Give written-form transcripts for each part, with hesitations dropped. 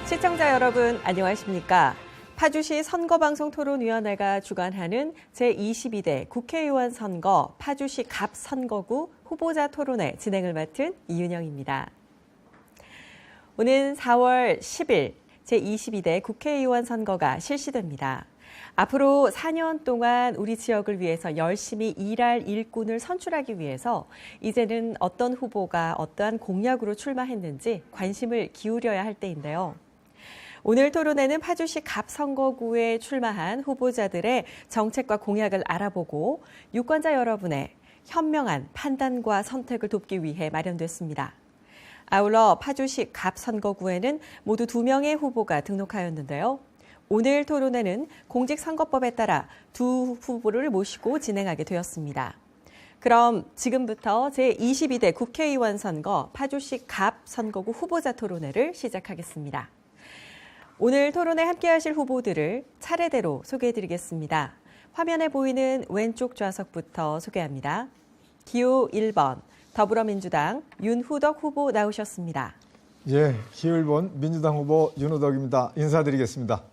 시청자 여러분 안녕하십니까? 파주시 선거방송토론위원회가 주관하는 제22대 국회의원 선거 파주시 갑 선거구 후보자 토론회 진행을 맡은 이윤영입니다. 오는 4월 10일 제22대 국회의원 선거가 실시됩니다. 앞으로 4년 동안 우리 지역을 위해서 열심히 일할 일꾼을 선출하기 위해서 이제는 어떤 후보가 어떠한 공약으로 출마했는지 관심을 기울여야 할 때인데요. 오늘 토론회는 파주시 갑 선거구에 출마한 후보자들의 정책과 공약을 알아보고 유권자 여러분의 현명한 판단과 선택을 돕기 위해 마련됐습니다. 아울러 파주시 갑 선거구에는 모두 2명의 후보가 등록하였는데요. 오늘 토론회는 공직선거법에 따라 두 후보를 모시고 진행하게 되었습니다. 그럼 지금부터 제22대 국회의원 선거 파주시 갑 선거구 후보자 토론회를 시작하겠습니다. 오늘 토론에 함께하실 후보들을 차례대로 소개해드리겠습니다. 화면에 보이는 왼쪽 좌석부터 소개합니다. 기호 1번 더불어민주당 윤후덕 후보 나오셨습니다. 예, 기호 1번 민주당 후보 윤후덕입니다. 인사드리겠습니다.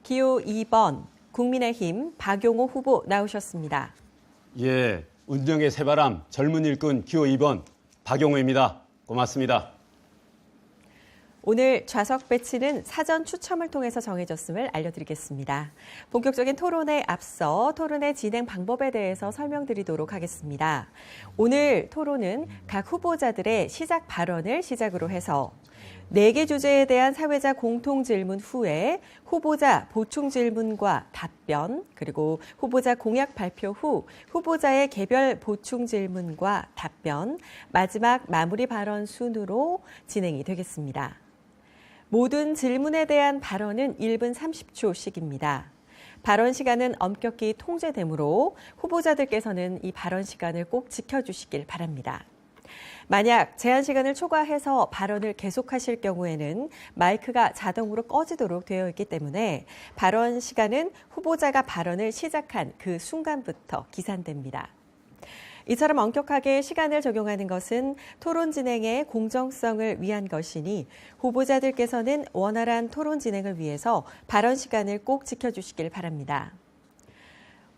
기호 2번 국민의힘 박용호 후보 나오셨습니다. 예, 운정의 새바람 젊은 일꾼 기호 2번 박용호입니다. 고맙습니다. 오늘 좌석 배치는 사전 추첨을 통해서 정해졌음을 알려드리겠습니다. 본격적인 토론에 앞서 토론의 진행 방법에 대해서 설명드리도록 하겠습니다. 오늘 토론은 각 후보자들의 시작 발언을 시작으로 해서 4개 주제에 대한 사회자 공통 질문 후에 후보자 보충 질문과 답변, 그리고 후보자 공약 발표 후 후보자의 개별 보충 질문과 답변, 마지막 마무리 발언 순으로 진행이 되겠습니다. 모든 질문에 대한 발언은 1분 30초씩입니다. 발언 시간은 엄격히 통제되므로 후보자들께서는 이 발언 시간을 꼭 지켜주시길 바랍니다. 만약 제한 시간을 초과해서 발언을 계속하실 경우에는 마이크가 자동으로 꺼지도록 되어 있기 때문에 발언 시간은 후보자가 발언을 시작한 그 순간부터 기산됩니다. 이처럼 엄격하게 시간을 적용하는 것은 토론 진행의 공정성을 위한 것이니 후보자들께서는 원활한 토론 진행을 위해서 발언 시간을 꼭 지켜주시길 바랍니다.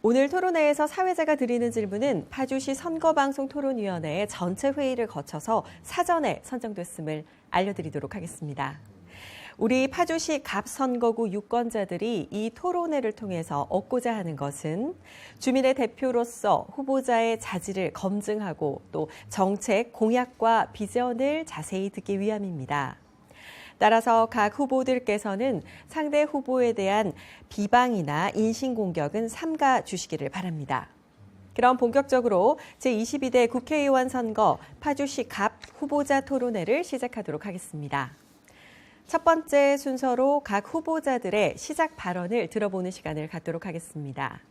오늘 토론회에서 사회자가 드리는 질문은 파주시 선거방송토론위원회의 전체 회의를 거쳐서 사전에 선정됐음을 알려드리도록 하겠습니다. 우리 파주시 갑 선거구 유권자들이 이 토론회를 통해서 얻고자 하는 것은 주민의 대표로서 후보자의 자질을 검증하고 또 정책, 공약과 비전을 자세히 듣기 위함입니다. 따라서 각 후보들께서는 상대 후보에 대한 비방이나 인신공격은 삼가 주시기를 바랍니다. 그럼 본격적으로 제22대 국회의원 선거 파주시 갑 후보자 토론회를 시작하도록 하겠습니다. 첫 번째 순서로 각 후보자들의 시작 발언을 들어보는 시간을 갖도록 하겠습니다.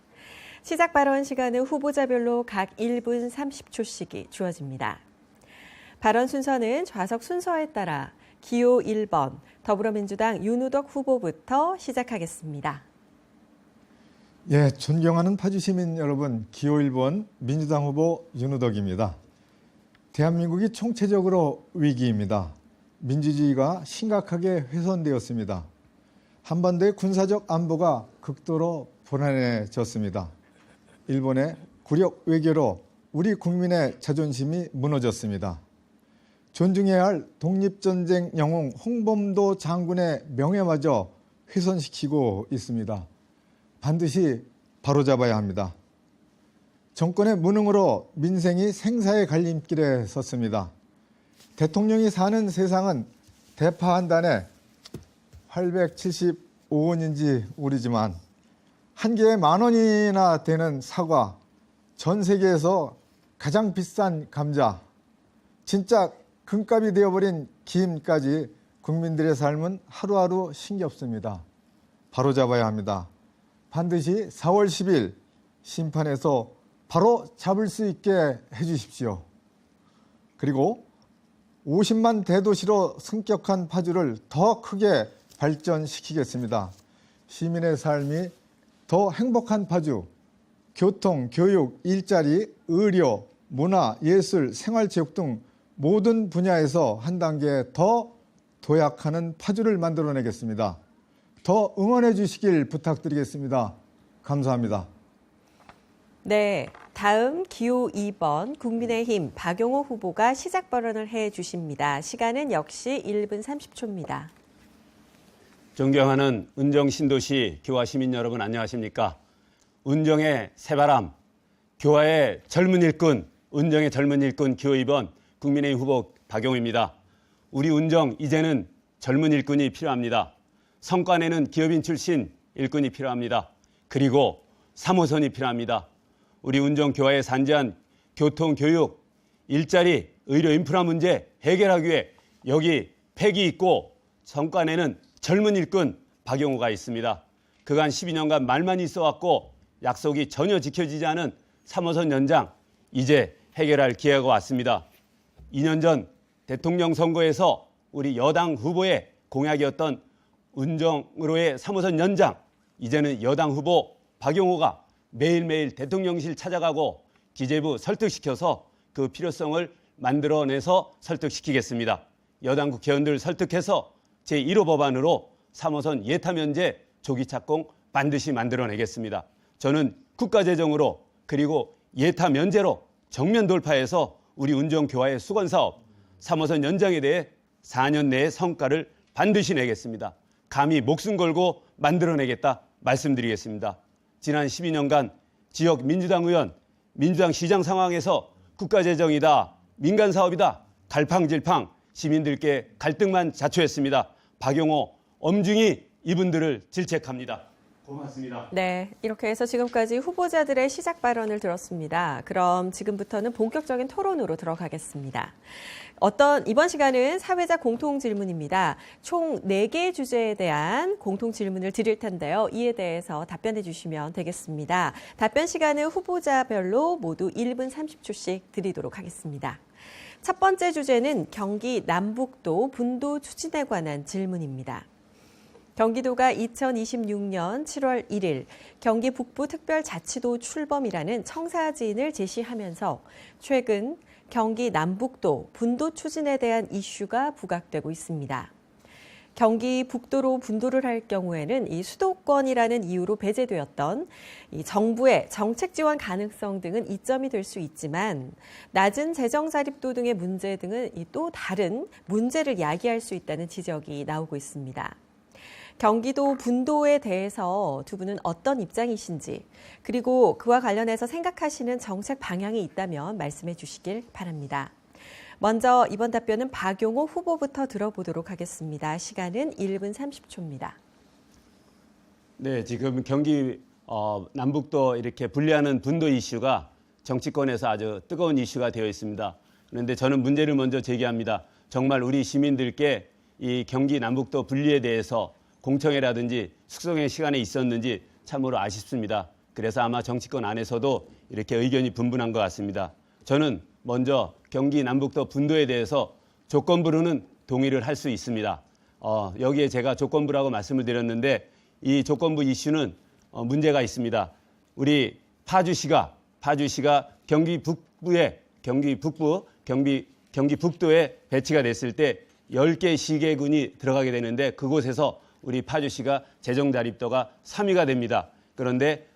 시작 발언 시간은 후보자별로 각 1분 30초씩이 주어집니다. 발언 순서는 좌석 순서에 따라 기호 1번 더불어민주당 윤후덕 후보부터 시작하겠습니다. 예, 존경하는 파주 시민 여러분, 기호 1번 민주당 후보 윤후덕입니다. 대한민국이 총체적으로 위기입니다. 민주주의가 심각하게 훼손되었습니다. 한반도의 군사적 안보가 극도로 불안해졌습니다. 일본의 굴욕 외교로 우리 국민의 자존심이 무너졌습니다. 존중해야 할 독립전쟁 영웅 홍범도 장군의 명예마저 훼손시키고 있습니다. 반드시 바로잡아야 합니다. 정권의 무능으로 민생이 생사의 갈림길에 섰습니다. 대통령이 사는 세상은 대파 한 단에 875원인지 오르지만 한 개에 10,000원이나 되는 사과, 전 세계에서 가장 비싼 감자, 진짜 금값이 되어버린 김까지 국민들의 삶은 하루하루 신겹습니다. 바로잡아야 합니다. 반드시 4월 10일 심판에서 바로 잡을 수 있게 해주십시오. 그리고 50만 대도시로 승격한 파주를 더 크게 발전시키겠습니다. 시민의 삶이 더 행복한 파주, 교통, 교육, 일자리, 의료, 문화, 예술, 생활체육 등 모든 분야에서 한 단계 더 도약하는 파주를 만들어내겠습니다. 더 응원해 주시길 부탁드리겠습니다. 감사합니다. 네, 다음 기호 2번 국민의힘 박용호 후보가 시작 발언을 해 주십니다. 시간은 역시 1분 30초입니다. 존경하는 운정 신도시 교화 시민 여러분 안녕하십니까? 운정의 새바람, 교화의 젊은 일꾼, 운정의 젊은 일꾼 기호 2번 국민의힘 후보 박용호입니다. 우리 운정 이제는 젊은 일꾼이 필요합니다. 성과내는 기업인 출신 일꾼이 필요합니다. 그리고 3호선이 필요합니다. 우리 운정 교화의 산재한 교통, 교육, 일자리, 의료 인프라 문제 해결하기 위해 여기 패기 있고 성과내는 젊은 일꾼 박용호가 있습니다. 그간 12년간 말만 있어왔고 약속이 전혀 지켜지지 않은 3호선 연장, 이제 해결할 기회가 왔습니다. 2년 전 대통령 선거에서 우리 여당 후보의 공약이었던 운정으로의 3호선 연장, 이제는 여당 후보 박용호가 매일매일 대통령실 찾아가고 기재부 설득시켜서 그 필요성을 만들어내서 설득시키겠습니다. 여당 국회의원들 설득해서 제1호 법안으로 3호선 예타 면제 조기 착공 반드시 만들어내겠습니다. 저는 국가재정으로 그리고 예타 면제로 정면 돌파해서 우리 운정교화의 수건사업 3호선 연장에 대해 4년 내에 성과를 반드시 내겠습니다. 감히 목숨 걸고 만들어내겠다 말씀드리겠습니다. 지난 12년간 지역 민주당 의원, 민주당 시장 상황에서 국가재정이다, 민간사업이다, 갈팡질팡 시민들께 갈등만 자초했습니다. 박용호 엄중히 이분들을 질책합니다. 고맙습니다. 네, 이렇게 해서 지금까지 후보자들의 시작 발언을 들었습니다. 그럼 지금부터는 본격적인 토론으로 들어가겠습니다. 이번 시간은 사회자 공통 질문입니다. 총 4개의 주제에 대한 공통 질문을 드릴 텐데요. 이에 대해서 답변해 주시면 되겠습니다. 답변 시간은 후보자별로 모두 1분 30초씩 드리도록 하겠습니다. 첫 번째 주제는 경기 남북도 분도 추진에 관한 질문입니다. 경기도가 2026년 7월 1일 경기 북부 특별자치도 출범이라는 청사진을 제시하면서 최근 경기 남북도 분도 추진에 대한 이슈가 부각되고 있습니다. 경기 북도로 분도를 할 경우에는 이 수도권이라는 이유로 배제되었던 이 정부의 정책 지원 가능성 등은 이점이 될 수 있지만 낮은 재정 자립도 등의 문제 등은 또 다른 문제를 야기할 수 있다는 지적이 나오고 있습니다. 경기도 분도에 대해서 두 분은 어떤 입장이신지, 그리고 그와 관련해서 생각하시는 정책 방향이 있다면 말씀해 주시길 바랍니다. 먼저 이번 답변은 박용호 후보부터 들어보도록 하겠습니다. 시간은 1분 30초입니다. 네, 지금 경기 남북도 이렇게 분리하는 분도 이슈가 정치권에서 아주 뜨거운 이슈가 되어 있습니다. 그런데 저는 문제를 먼저 제기합니다. 정말 우리 시민들께 이 경기 남북도 분리에 대해서 공청회라든지 숙성의 시간에 있었는지 참으로 아쉽습니다. 그래서 아마 정치권 안에서도 이렇게 의견이 분분한 것 같습니다. 저는 먼저 경기 남북도 분도에 대해서 조건부로는 동의를 할 수 있습니다. 여기에 제가 조건부라고 말씀을 드렸는데 이 조건부 이슈는 문제가 있습니다. 우리 파주시가 경기 북부에 배치가 됐을 때 10개 시계군이 들어가게 되는데 그곳에서 우리 파주시가 재정 자립도가 3위가 됩니다. 그런데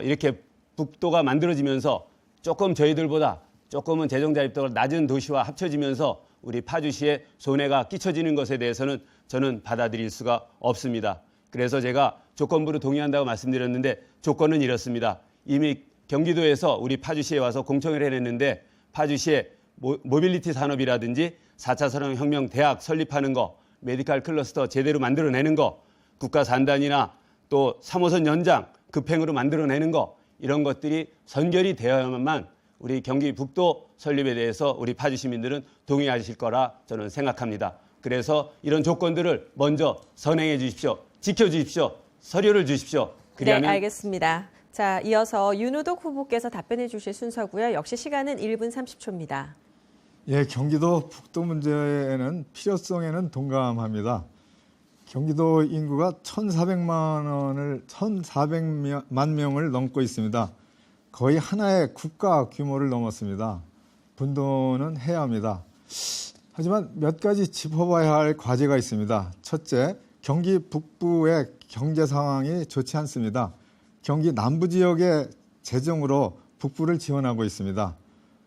이렇게 북도가 만들어지면서 조금 저희들보다 조금은 재정 자립도가 낮은 도시와 합쳐지면서 우리 파주시에 손해가 끼쳐지는 것에 대해서는 저는 받아들일 수가 없습니다. 그래서 제가 조건부로 동의한다고 말씀드렸는데 조건은 이렇습니다. 이미 경기도에서 우리 파주시에 와서 공청회를 해냈는데 파주시에 모빌리티 산업이라든지 4차 산업혁명 대학 설립하는 거, 메디칼 클러스터 제대로 만들어내는 거, 국가 산단이나 또 3호선 연장 급행으로 만들어내는 거, 이런 것들이 선결이 되어야만 우리 경기 북도 설립에 대해서 우리 파주 시민들은 동의하실 거라 저는 생각합니다. 그래서 이런 조건들을 먼저 선행해 주십시오. 지켜주십시오. 서류를 주십시오. 네, 알겠습니다. 자, 이어서 윤우덕 후보께서 답변해 주실 순서고요. 역시 시간은 1분 30초입니다. 예, 경기도 북도 문제에는 필요성에는 동감합니다. 경기도 인구가 1,400만 명을 넘고 있습니다. 거의 하나의 국가 규모를 넘었습니다. 분도는 해야 합니다. 하지만 몇 가지 짚어봐야 할 과제가 있습니다. 첫째, 경기 북부의 경제 상황이 좋지 않습니다. 경기 남부 지역의 재정으로 북부를 지원하고 있습니다.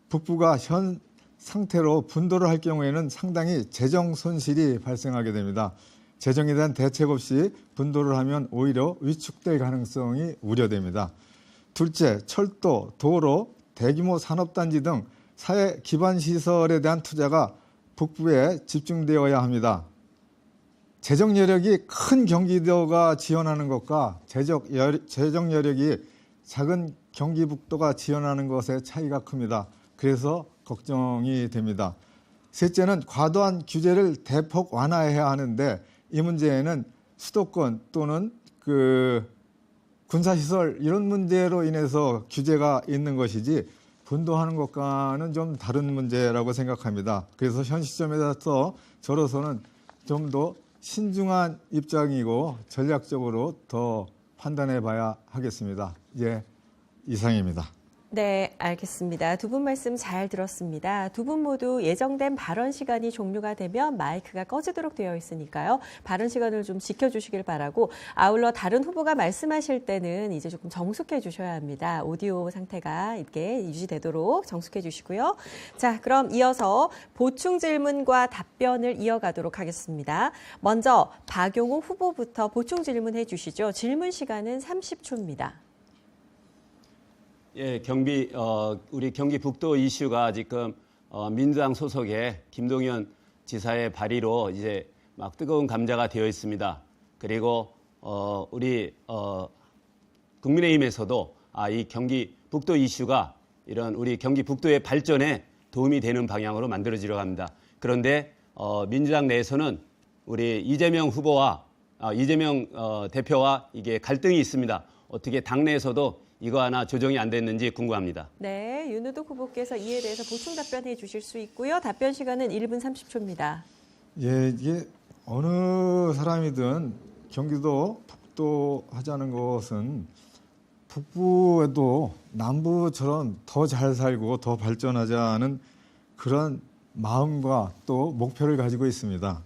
북부가 현 상태로 분도를 할 경우에는 상당히 재정 손실이 발생하게 됩니다. 재정에 대한 대책 없이 분도를 하면 오히려 위축될 가능성이 우려됩니다. 둘째, 철도, 도로, 대규모 산업단지 등 사회 기반 시설에 대한 투자가 북부에 집중되어야 합니다. 재정 여력이 큰 경기도가 지원하는 것과 재정 여력이 작은 경기북도가 지원하는 것의 차이가 큽니다. 그래서 걱정이 됩니다. 셋째는 과도한 규제를 대폭 완화해야 하는데 이 문제에는 수도권 또는 군사시설 이런 문제로 인해서 규제가 있는 것이지 분도하는 것과는 좀 다른 문제라고 생각합니다. 그래서 현 시점에서 저로서는 좀 더 신중한 입장이고 전략적으로 더 판단해 봐야 하겠습니다. 예, 이상입니다. 네, 알겠습니다. 두 분 말씀 잘 들었습니다. 두 분 모두 예정된 발언 시간이 종료가 되면 마이크가 꺼지도록 되어 있으니까요. 발언 시간을 좀 지켜주시길 바라고 아울러 다른 후보가 말씀하실 때는 이제 조금 정숙해 주셔야 합니다. 오디오 상태가 이렇게 유지되도록 정숙해 주시고요. 자, 그럼 이어서 보충 질문과 답변을 이어가도록 하겠습니다. 먼저 박용호 후보부터 보충 질문해 주시죠. 질문 시간은 30초입니다. 예, 우리 경기 북도 이슈가 지금 민주당 소속의 김동연 지사의 발의로 이제 막 뜨거운 감자가 되어 있습니다. 그리고 우리 국민의힘에서도 이 경기 북도 이슈가 이런 우리 경기 북도의 발전에 도움이 되는 방향으로 만들어지려고 합니다. 그런데 민주당 내에서는 우리 이재명 후보와 이재명 대표와 이게 갈등이 있습니다. 어떻게 당내에서도 이거 하나 조정이 안 됐는지 궁금합니다. 네, 윤우덕 후보께서 이에 대해서 보충 답변해 주실 수 있고요. 답변 시간은 1분 30초입니다. 예, 이게 어느 사람이든 경기도 북도 하자는 것은 북부에도 남부처럼 더 잘 살고 더 발전하자는 그런 마음과 또 목표를 가지고 있습니다.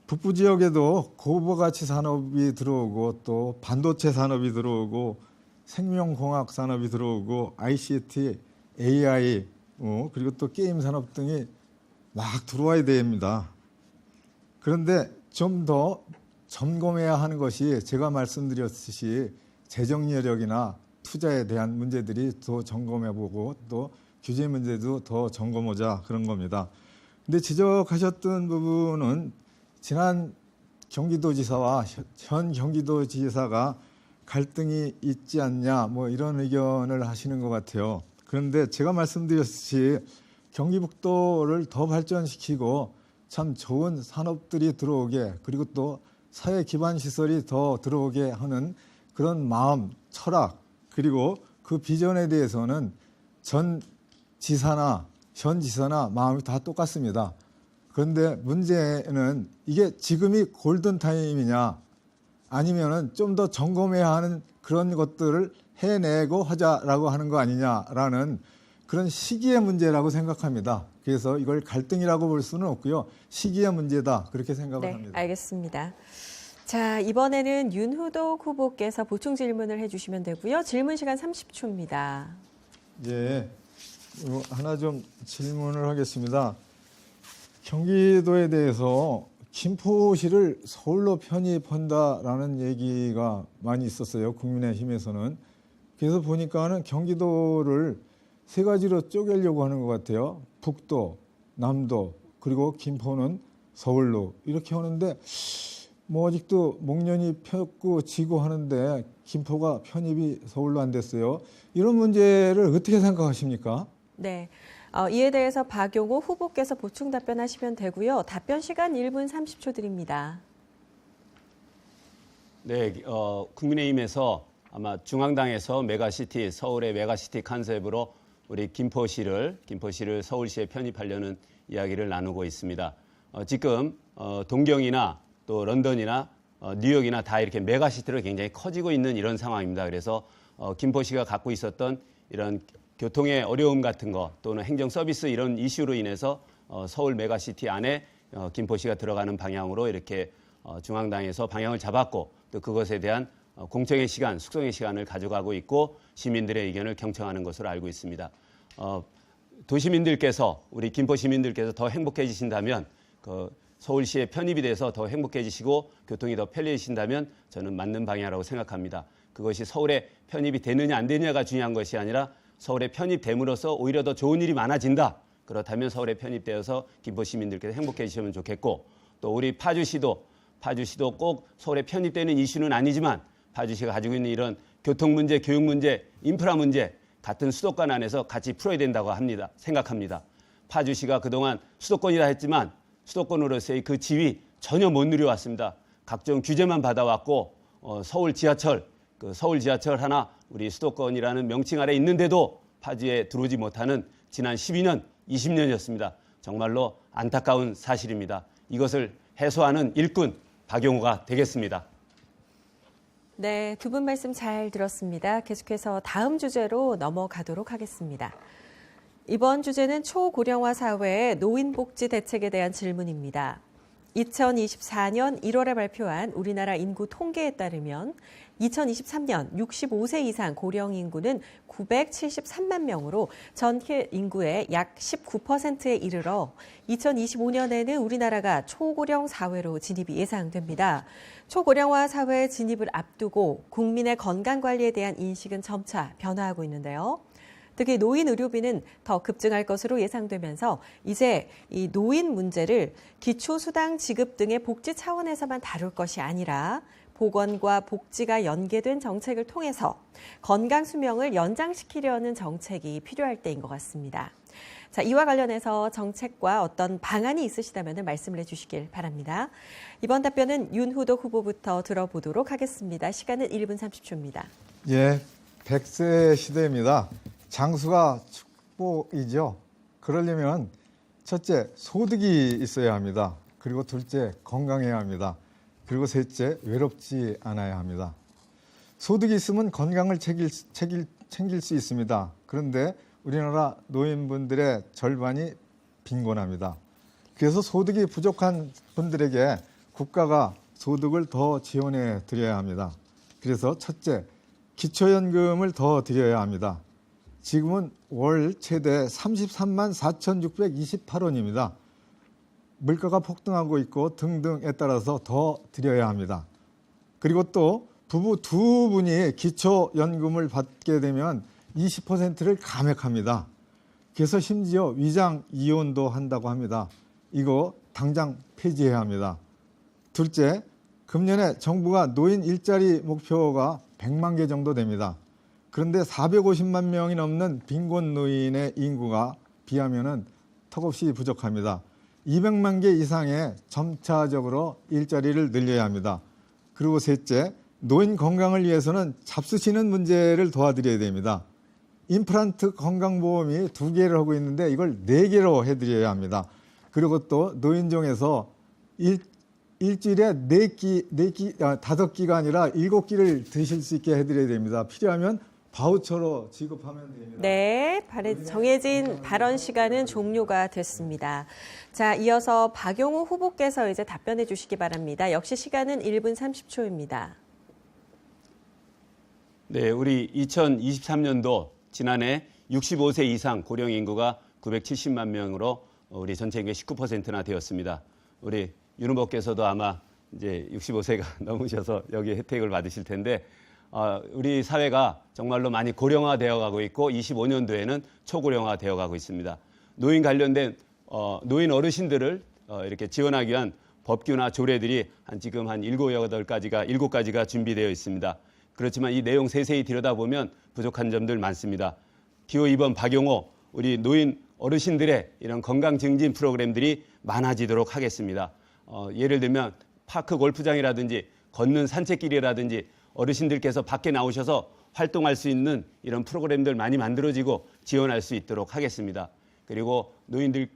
북부 지역에도 고부가치 산업이 들어오고 또 반도체 산업이 들어오고 생명공학 산업이 들어오고 ICT, AI 그리고 또 게임 산업 등이 막 들어와야 됩니다. 그런데 좀 더 점검해야 하는 것이 제가 말씀드렸듯이 재정 여력이나 투자에 대한 문제들이 더 점검해보고 또 규제 문제도 더 점검하자 그런 겁니다. 근데 지적하셨던 부분은 지난 경기도지사와 현 경기도지사가 갈등이 있지 않냐 뭐 이런 의견을 하시는 것 같아요. 그런데 제가 말씀드렸듯이 경기북도를 더 발전시키고 참 좋은 산업들이 들어오게 그리고 또 사회 기반 시설이 더 들어오게 하는 그런 마음, 철학 그리고 그 비전에 대해서는 전 지사나 현 지사나 마음이 다 똑같습니다. 그런데 문제는 이게 지금이 골든타임이냐 아니면은 좀 더 점검해야 하는 그런 것들을 해내고 하자라고 하는 거 아니냐라는 그런 시기의 문제라고 생각합니다. 그래서 이걸 갈등이라고 볼 수는 없고요. 시기의 문제다 그렇게 생각을 합니다. 네, 알겠습니다. 자, 이번에는 윤우덕 후보께서 보충 질문을 해주시면 되고요. 질문 시간 30초입니다. 예, 하나 좀 질문을 하겠습니다. 경기도에 대해서 김포시를 서울로 편입한다라는 얘기가 많이 있었어요. 국민의힘에서는. 그래서 보니까는 경기도를 세 가지로 쪼개려고 하는 것 같아요. 북도, 남도, 그리고 김포는 서울로 이렇게 하는데 뭐 아직도 목련이 폈고 지고 하는데 김포가 편입이 서울로 안 됐어요. 이런 문제를 어떻게 생각하십니까? 네. 이에 대해서 박용호 후보께서 보충 답변하시면 되고요. 답변 시간 1분 30초 드립니다. 네, 국민의힘에서 아마 중앙당에서 메가시티, 서울의 메가시티 컨셉으로 우리 김포시를 서울시에 편입하려는 이야기를 나누고 있습니다. 지금 동경이나 또 런던이나 뉴욕이나 다 이렇게 메가시티로 굉장히 커지고 있는 이런 상황입니다. 그래서 김포시가 갖고 있었던 이런 교통의 어려움 같은 거 또는 행정 서비스 이런 이슈로 인해서 서울 메가시티 안에 김포시가 들어가는 방향으로 이렇게 중앙당에서 방향을 잡았고 또 그것에 대한 공청의 시간, 숙성의 시간을 가져가고 있고 시민들의 의견을 경청하는 것으로 알고 있습니다. 도시민들께서 우리 김포 시민들께서 더 행복해지신다면 서울시에 편입이 돼서 더 행복해지시고 교통이 더 편리해지신다면 저는 맞는 방향이라고 생각합니다. 그것이 서울에 편입이 되느냐 안 되느냐가 중요한 것이 아니라 서울에 편입됨으로써 오히려 더 좋은 일이 많아진다. 그렇다면 서울에 편입되어서 김포 시민들께서 행복해지시면 좋겠고 또 우리 파주시도 꼭 서울에 편입되는 이슈는 아니지만 파주시가 가지고 있는 이런 교통 문제, 교육 문제, 인프라 문제 같은 수도권 안에서 같이 풀어야 된다고 생각합니다. 파주시가 그동안 수도권이라 했지만 수도권으로서의 그 지위 전혀 못 누려왔습니다. 각종 규제만 받아왔고 서울 지하철 하나 우리 수도권이라는 명칭 아래 있는데도 파주에 들어오지 못하는 지난 12년, 20년이었습니다. 정말로 안타까운 사실입니다. 이것을 해소하는 일꾼 박용호가 되겠습니다. 네, 두 분 말씀 잘 들었습니다. 계속해서 다음 주제로 넘어가도록 하겠습니다. 이번 주제는 초고령화 사회의 노인복지 대책에 대한 질문입니다. 2024년 1월에 발표한 우리나라 인구 통계에 따르면 2023년 65세 이상 고령 인구는 973만 명으로 전체 인구의 약 19%에 이르러 2025년에는 우리나라가 초고령 사회로 진입이 예상됩니다. 초고령화 사회 진입을 앞두고 국민의 건강관리에 대한 인식은 점차 변화하고 있는데요. 특히 노인 의료비는 더 급증할 것으로 예상되면서 이제 이 노인 문제를 기초수당 지급 등의 복지 차원에서만 다룰 것이 아니라 보건과 복지가 연계된 정책을 통해서 건강 수명을 연장시키려는 정책이 필요할 때인 것 같습니다. 자, 이와 관련해서 정책과 어떤 방안이 있으시다면 말씀을 해주시길 바랍니다. 이번 답변은 윤후덕 후보부터 들어보도록 하겠습니다. 시간은 1분 30초입니다. 예, 100세 시대입니다. 장수가 축복이죠. 그러려면 첫째, 소득이 있어야 합니다. 그리고 둘째, 건강해야 합니다. 그리고 셋째, 외롭지 않아야 합니다. 소득이 있으면 건강을 챙길 수 있습니다. 그런데 우리나라 노인분들의 절반이 빈곤합니다. 그래서 소득이 부족한 분들에게 국가가 소득을 더 지원해 드려야 합니다. 그래서 첫째, 기초연금을 더 드려야 합니다. 지금은 월 최대 33만 4,628원입니다. 물가가 폭등하고 있고 등등에 따라서 더 드려야 합니다. 그리고 또 부부 두 분이 기초연금을 받게 되면 20%를 감액합니다. 그래서 심지어 위장 이혼도 한다고 합니다. 이거 당장 폐지해야 합니다. 둘째, 금년에 정부가 노인 일자리 목표가 100만 개 정도 됩니다. 그런데 450만 명이 넘는 빈곤 노인의 인구가 비하면은 턱없이 부족합니다. 200만 개 이상의 점차적으로 일자리를 늘려야 합니다. 그리고 셋째, 노인 건강을 위해서는 잡수시는 문제를 도와드려야 됩니다. 임플란트 건강보험이 2개를 하고 있는데 이걸 4개로 해드려야 합니다. 그리고 또 노인정에서 일주일에 5끼가 아니라 7끼를 드실 수 있게 해드려야 됩니다. 필요하면 바우처로 지급하면 됩니다. 네, 정해진 발언 시간은 종료가 됐습니다. 자, 이어서 박용호 후보께서 이제 답변해 주시기 바랍니다. 역시 시간은 1분 30초입니다. 네, 우리 2023년도 지난해 65세 이상 고령 인구가 970만 명으로 우리 전체 인구의 19%나 되었습니다. 우리 윤 후보께서도 아마 이제 65세가 넘으셔서 여기 혜택을 받으실 텐데 우리 사회가 정말로 많이 고령화되어 가고 있고 25년도에는 초고령화 되어 가고 있습니다. 노인 관련된 노인 어르신들을 이렇게 지원하기 위한 법규나 조례들이 지금 한 7가지가 준비되어 있습니다. 그렇지만 이 내용 세세히 들여다보면 부족한 점들 많습니다. 기호 2번 박용호, 우리 노인 어르신들의 이런 건강 증진 프로그램들이 많아지도록 하겠습니다. 예를 들면 파크 골프장이라든지 걷는 산책길이라든지 어르신들께서 밖에 나오셔서 활동할 수 있는 이런 프로그램들 많이 만들어지고 지원할 수 있도록 하겠습니다. 그리고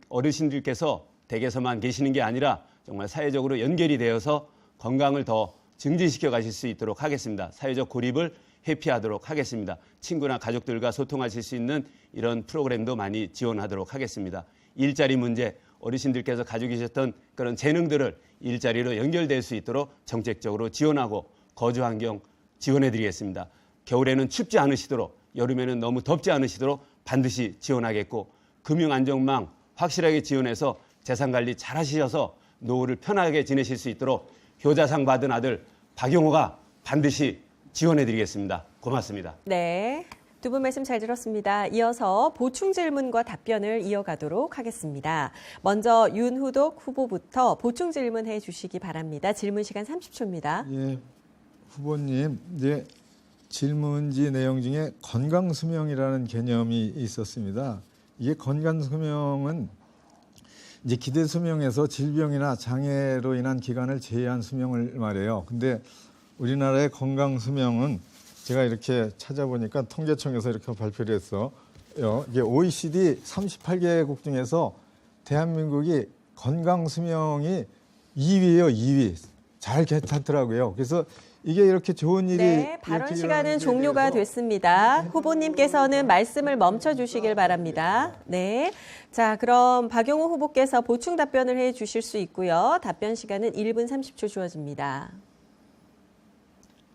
어르신들께서 댁에서만 계시는 게 아니라 정말 사회적으로 연결이 되어서 건강을 더 증진시켜 가실 수 있도록 하겠습니다. 사회적 고립을 회피하도록 하겠습니다. 친구나 가족들과 소통하실 수 있는 이런 프로그램도 많이 지원하도록 하겠습니다. 일자리 문제, 어르신들께서 가지고 계셨던 그런 재능들을 일자리로 연결될 수 있도록 정책적으로 지원하고 거주 환경 지원해 드리겠습니다. 겨울에는 춥지 않으시도록, 여름에는 너무 덥지 않으시도록 반드시 지원하겠고, 금융 안정망 확실하게 지원해서 재산 관리 잘 하셔서 노후를 편하게 지내실 수 있도록 효자상 받은 아들 박용호가 반드시 지원해 드리겠습니다. 고맙습니다. 네. 두 분 말씀 잘 들었습니다. 이어서 보충 질문과 답변을 이어가도록 하겠습니다. 먼저 윤후덕 후보부터 보충 질문해 주시기 바랍니다. 질문 시간 30초입니다. 예, 후보님, 이제 질문지 내용 중에 건강수명이라는 개념이 있었습니다. 이게 건강수명은 이제 기대수명에서 질병이나 장애로 인한 기간을 제외한 수명을 말해요. 근데 우리나라의 건강수명은 제가 이렇게 찾아보니까 통계청에서 이렇게 발표를 했어요. 이게 OECD 38개국 중에서 대한민국이 건강수명이 2위예요, 2위. 잘 괜찮더라고요. 그래서 이게 이렇게 좋은 일이. 네, 발언 시간은 종료가 됐습니다. 후보님께서는 말씀을 멈춰 주시길 바랍니다. 네. 자, 그럼 박용호 후보께서 보충 답변을 해 주실 수 있고요. 답변 시간은 1분 30초 주어집니다.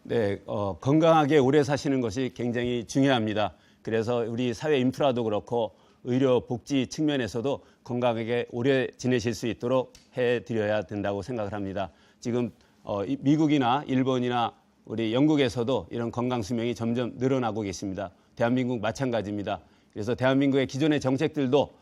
네, 건강하게 오래 사시는 것이 굉장히 중요합니다. 그래서 우리 사회 인프라도 그렇고 의료 복지 측면에서도 건강하게 오래 지내실 수 있도록 해드려야 된다고 생각을 합니다. 지금 미국이나 일본이나 우리 영국에서도 이런 건강 수명이 점점 늘어나고 계십니다. 대한민국 마찬가지입니다. 그래서 대한민국의 기존의 정책들도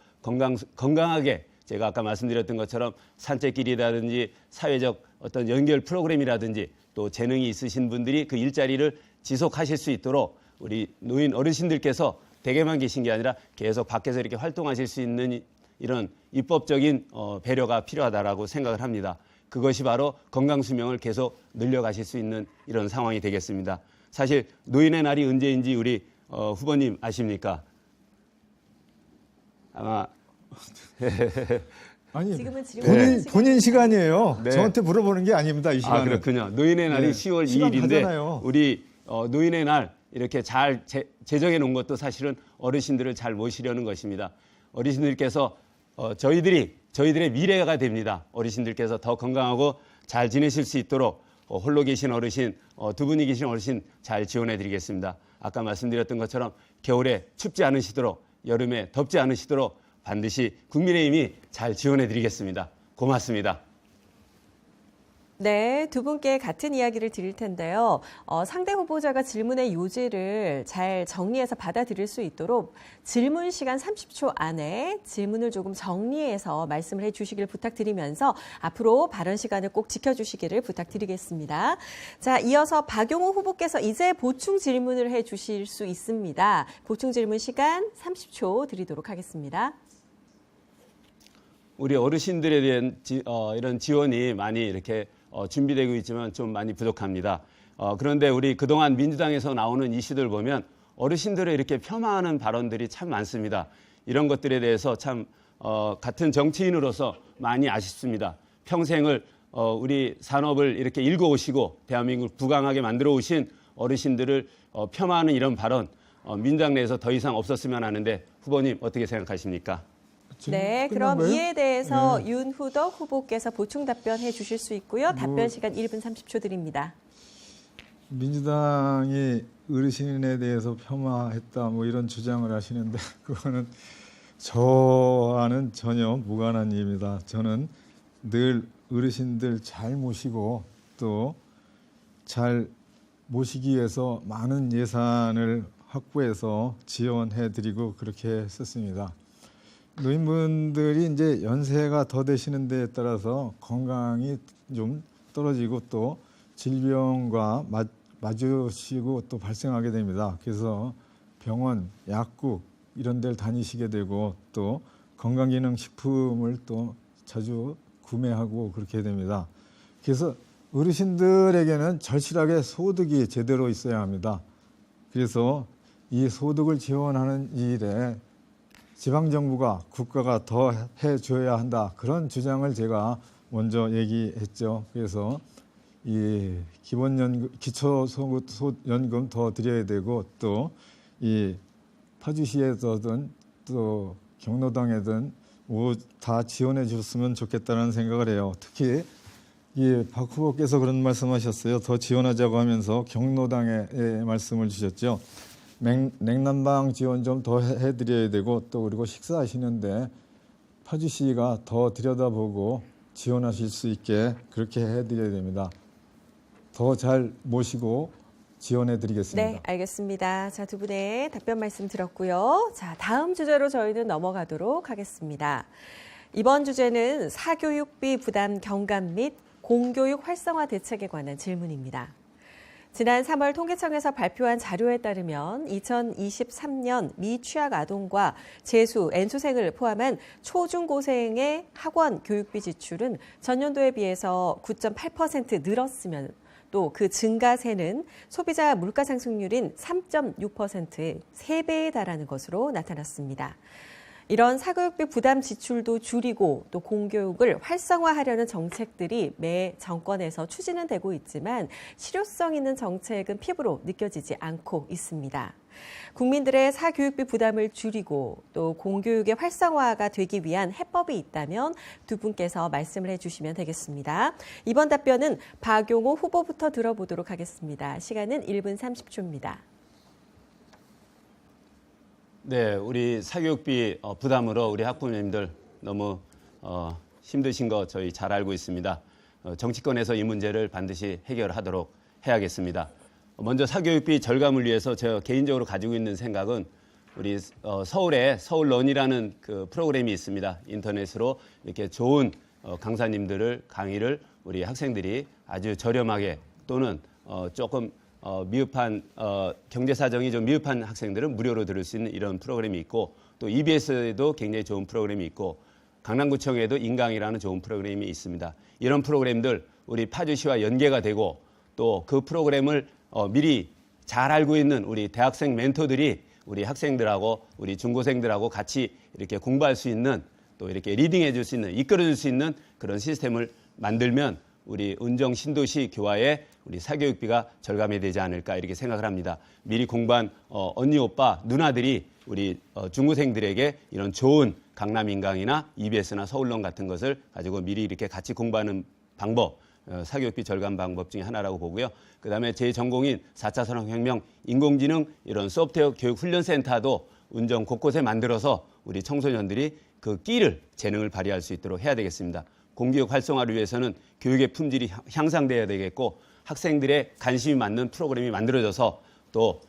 건강하게 제가 아까 말씀드렸던 것처럼 산책길이라든지 사회적 어떤 연결 프로그램이라든지 또 재능이 있으신 분들이 그 일자리를 지속하실 수 있도록 우리 노인 어르신들께서 댁에만 계신 게 아니라 계속 밖에서 이렇게 활동하실 수 있는 이런 입법적인 배려가 필요하다라고 생각을 합니다. 그것이 바로 건강수명을 계속 늘려가실 수 있는 이런 상황이 되겠습니다. 사실 노인의 날이 언제인지 우리 후보님 아십니까? 아마 아니, 지금은 질문 본인 시간이에요. 네. 저한테 물어보는 게 아닙니다. 이 시간은. 아, 그렇군요. 노인의 날이 네. 10월 시간 2일인데 가잖아요. 우리 노인의 날 이렇게 잘 제정해 놓은 것도 사실은 어르신들을 잘 모시려는 것입니다. 어르신들께서 저희들의 미래가 됩니다. 어르신들께서 더 건강하고 잘 지내실 수 있도록 홀로 계신 어르신, 두 분이 계신 어르신 잘 지원해 드리겠습니다. 아까 말씀드렸던 것처럼 겨울에 춥지 않으시도록, 여름에 덥지 않으시도록 반드시 국민의힘이 잘 지원해 드리겠습니다. 고맙습니다. 네, 두 분께 같은 이야기를 드릴 텐데요. 상대 후보자가 질문의 요지를 잘 정리해서 받아들일 수 있도록 질문 시간 30초 안에 질문을 조금 정리해서 말씀을 해주시길 부탁드리면서 앞으로 발언 시간을 꼭 지켜주시기를 부탁드리겠습니다. 자, 이어서 박용호 후보께서 이제 보충 질문을 해주실 수 있습니다. 보충 질문 시간 30초 드리도록 하겠습니다. 우리 어르신들에 대한 이런 지원이 많이 이렇게 준비되고 있지만 좀 많이 부족합니다. 그런데 우리 그동안 민주당에서 나오는 이슈들 보면 어르신들을 이렇게 폄하하는 발언들이 참 많습니다. 이런 것들에 대해서 참 같은 정치인으로서 많이 아쉽습니다. 평생을 우리 산업을 이렇게 일궈오시고 대한민국을 부강하게 만들어 오신 어르신들을 폄하하는 이런 발언 민주당 내에서 더 이상 없었으면 하는데 후보님 어떻게 생각하십니까? 네, 그럼 이에 대해서 윤후덕 후보께서 보충 답변해 주실 수 있고요. 답변 시간 1분 30초 드립니다. 민주당이 어르신에 대해서 폄하했다 뭐 이런 주장을 하시는데 그거는 저와는 전혀 무관한 일입니다. 저는 늘 어르신들 잘 모시고 또 잘 모시기 위해서 많은 예산을 확보해서 지원해드리고 그렇게 했었습니다. 노인분들이 이제 연세가 더 되시는 데에 따라서 건강이 좀 떨어지고 또 질병과 마주치고 또 발생하게 됩니다. 그래서 병원, 약국 이런 데를 다니시게 되고 또 건강기능식품을 또 자주 구매하고 그렇게 됩니다. 그래서 어르신들에게는 절실하게 소득이 제대로 있어야 합니다. 그래서 이 소득을 지원하는 일에 지방정부가 국가가 더 해줘야 한다. 그런 주장을 제가 먼저 얘기했죠. 그래서 이 기본연금, 기초연금 더 드려야 되고 또 이 파주시에서든 또 경로당에든 다 지원해 줬으면 좋겠다는 생각을 해요. 특히 이 박 후보께서 그런 말씀하셨어요. 더 지원하자고 하면서 경로당에 말씀을 주셨죠. 냉난방 지원 좀 더 해드려야 되고 또 그리고 식사하시는데 파주시가 더 들여다보고 지원하실 수 있게 그렇게 해드려야 됩니다. 더 잘 모시고 지원해드리겠습니다. 네, 알겠습니다. 자, 두 분의 답변 말씀 들었고요. 자, 다음 주제로 저희는 넘어가도록 하겠습니다. 이번 주제는 사교육비 부담 경감 및 공교육 활성화 대책에 관한 질문입니다. 지난 3월 통계청에서 발표한 자료에 따르면 2023년 미취학 아동과 재수, N수생을 포함한 초중고생의 학원 교육비 지출은 전년도에 비해서 9.8% 늘었으면 또 그 증가세는 소비자 물가 상승률인 3.6%의 3배에 달하는 것으로 나타났습니다. 이런 사교육비 부담 지출도 줄이고 또 공교육을 활성화하려는 정책들이 매 정권에서 추진은 되고 있지만 실효성 있는 정책은 피부로 느껴지지 않고 있습니다. 국민들의 사교육비 부담을 줄이고 또 공교육의 활성화가 되기 위한 해법이 있다면 두 분께서 말씀을 해주시면 되겠습니다. 이번 답변은 박용호 후보부터 들어보도록 하겠습니다. 시간은 1분 30초입니다. 네, 우리 사교육비 부담으로 우리 학부모님들 너무 힘드신 거 저희 잘 알고 있습니다. 정치권에서 이 문제를 반드시 해결하도록 해야겠습니다. 먼저 사교육비 절감을 위해서 제가 개인적으로 가지고 있는 생각은 우리 서울에 서울런이라는 그 프로그램이 있습니다. 인터넷으로 이렇게 좋은 강사님들을 강의를 우리 학생들이 아주 저렴하게 또는 조금 미흡한 경제 사정이 좀 미흡한 학생들은 무료로 들을 수 있는 이런 프로그램이 있고 또 EBS에도 굉장히 좋은 프로그램이 있고 강남구청에도 인강이라는 좋은 프로그램이 있습니다. 이런 프로그램들 우리 파주시와 연계가 되고 또 그 프로그램을 미리 잘 알고 있는 우리 대학생 멘토들이 우리 학생들하고 우리 중고생들하고 같이 이렇게 공부할 수 있는 또 이렇게 리딩해 줄 수 있는 이끌어 줄 수 있는 그런 시스템을 만들면 우리 은정 신도시 교화에 우리 사교육비가 절감이 되지 않을까 이렇게 생각을 합니다. 미리 공부한 언니, 오빠, 누나들이 우리 중고생들에게 이런 좋은 강남인강이나 EBS나 서울론 같은 것을 가지고 미리 이렇게 같이 공부하는 방법, 사교육비 절감 방법 중에 하나라고 보고요. 그다음에 제 전공인 4차 산업혁명 인공지능 이런 소프트웨어 교육훈련센터도 은정 곳곳에 만들어서 우리 청소년들이 그 끼를 재능을 발휘할 수 있도록 해야 되겠습니다. 공교육 활성화를 위해서는 교육의 품질이 향상돼야 되겠고 학생들의 관심이 맞는 프로그램이 만들어져서 또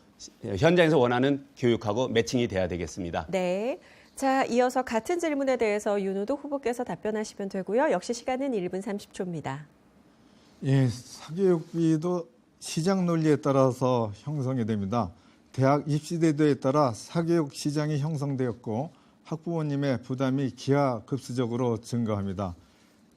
현장에서 원하는 교육하고 매칭이 돼야 되겠습니다. 네. 자, 이어서 같은 질문에 대해서 윤우도 후보께서 답변하시면 되고요. 역시 시간은 1분 30초입니다. 예, 사교육비도 시장 논리에 따라서 형성이 됩니다. 대학 입시제도에 따라 사교육 시장이 형성되었고 학부모님의 부담이 기하급수적으로 증가합니다.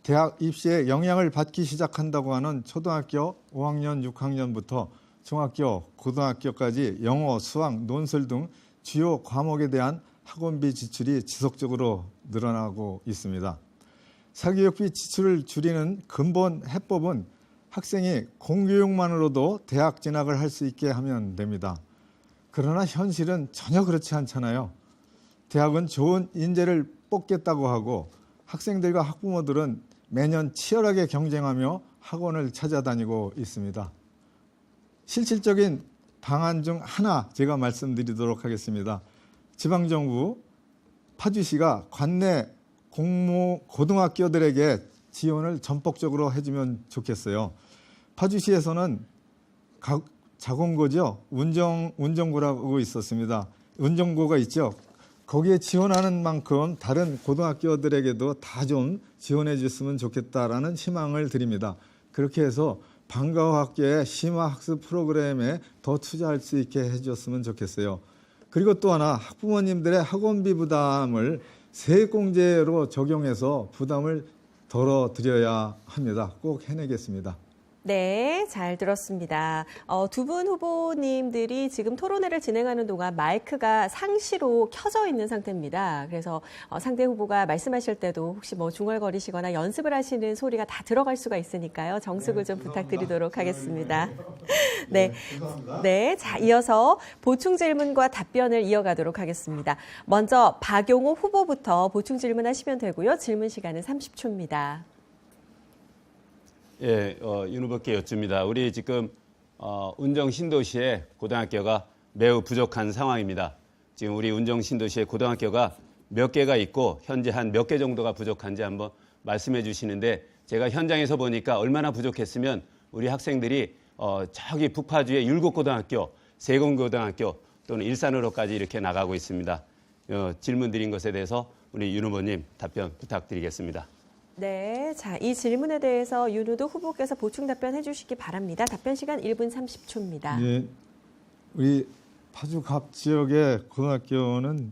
대학 입시에 영향을 받기 시작한다고 하는 초등학교 5학년, 6학년부터 중학교, 고등학교까지 영어, 수학, 논술 등 주요 과목에 대한 학원비 지출이 지속적으로 늘어나고 있습니다. 사교육비 지출을 줄이는 근본 해법은 학생이 공교육만으로도 대학 진학을 할 수 있게 하면 됩니다. 그러나 현실은 전혀 그렇지 않잖아요. 대학은 좋은 인재를 뽑겠다고 하고 학생들과 학부모들은 매년 치열하게 경쟁하며 학원을 찾아다니고 있습니다. 실질적인 방안 중 하나 제가 말씀드리도록 하겠습니다. 지방정부 파주시가 관내 고등학교들에게 지원을 전폭적으로 해주면 좋겠어요. 파주시에서는 자공고죠. 운정고라고 있었습니다. 운정고가 있죠. 거기에 지원하는 만큼 다른 고등학교들에게도 다 좀 지원해 줬으면 좋겠다라는 희망을 드립니다. 그렇게 해서 방과후학교의 심화학습 프로그램에 더 투자할 수 있게 해줬으면 좋겠어요. 그리고 또 하나 학부모님들의 학원비 부담을 세액공제로 적용해서 부담을 덜어드려야 합니다. 꼭 해내겠습니다. 네, 잘 들었습니다. 두 분 후보님들이 지금 토론회를 진행하는 동안 마이크가 상시로 켜져 있는 상태입니다. 그래서 상대 후보가 말씀하실 때도 혹시 뭐 중얼거리시거나 연습을 하시는 소리가 다 들어갈 수가 있으니까요. 정숙을 좀 부탁드리도록 하겠습니다. 네, 네, 자, 이어서 보충 질문과 답변을 이어가도록 하겠습니다. 먼저 박용호 후보부터 보충 질문하시면 되고요. 질문 시간은 30초입니다. 예, 윤 후보께 여쭙니다. 우리 지금 운정 신도시의 고등학교가 매우 부족한 상황입니다. 지금 우리 운정 신도시의 고등학교가 몇 개가 있고 현재 한 몇 개 정도가 부족한지 한번 말씀해 주시는데 제가 현장에서 보니까 얼마나 부족했으면 우리 학생들이 저기 북파주의 율곡고등학교, 세공고등학교 또는 일산으로까지 이렇게 나가고 있습니다. 질문 드린 것에 대해서 우리 윤 후보님 답변 부탁드리겠습니다. 네, 자, 이 질문에 대해서 윤우도 후보께서 보충 답변해 주시기 바랍니다. 답변 시간 1분 30초입니다. 예, 우리 파주 갑 지역의 고등학교는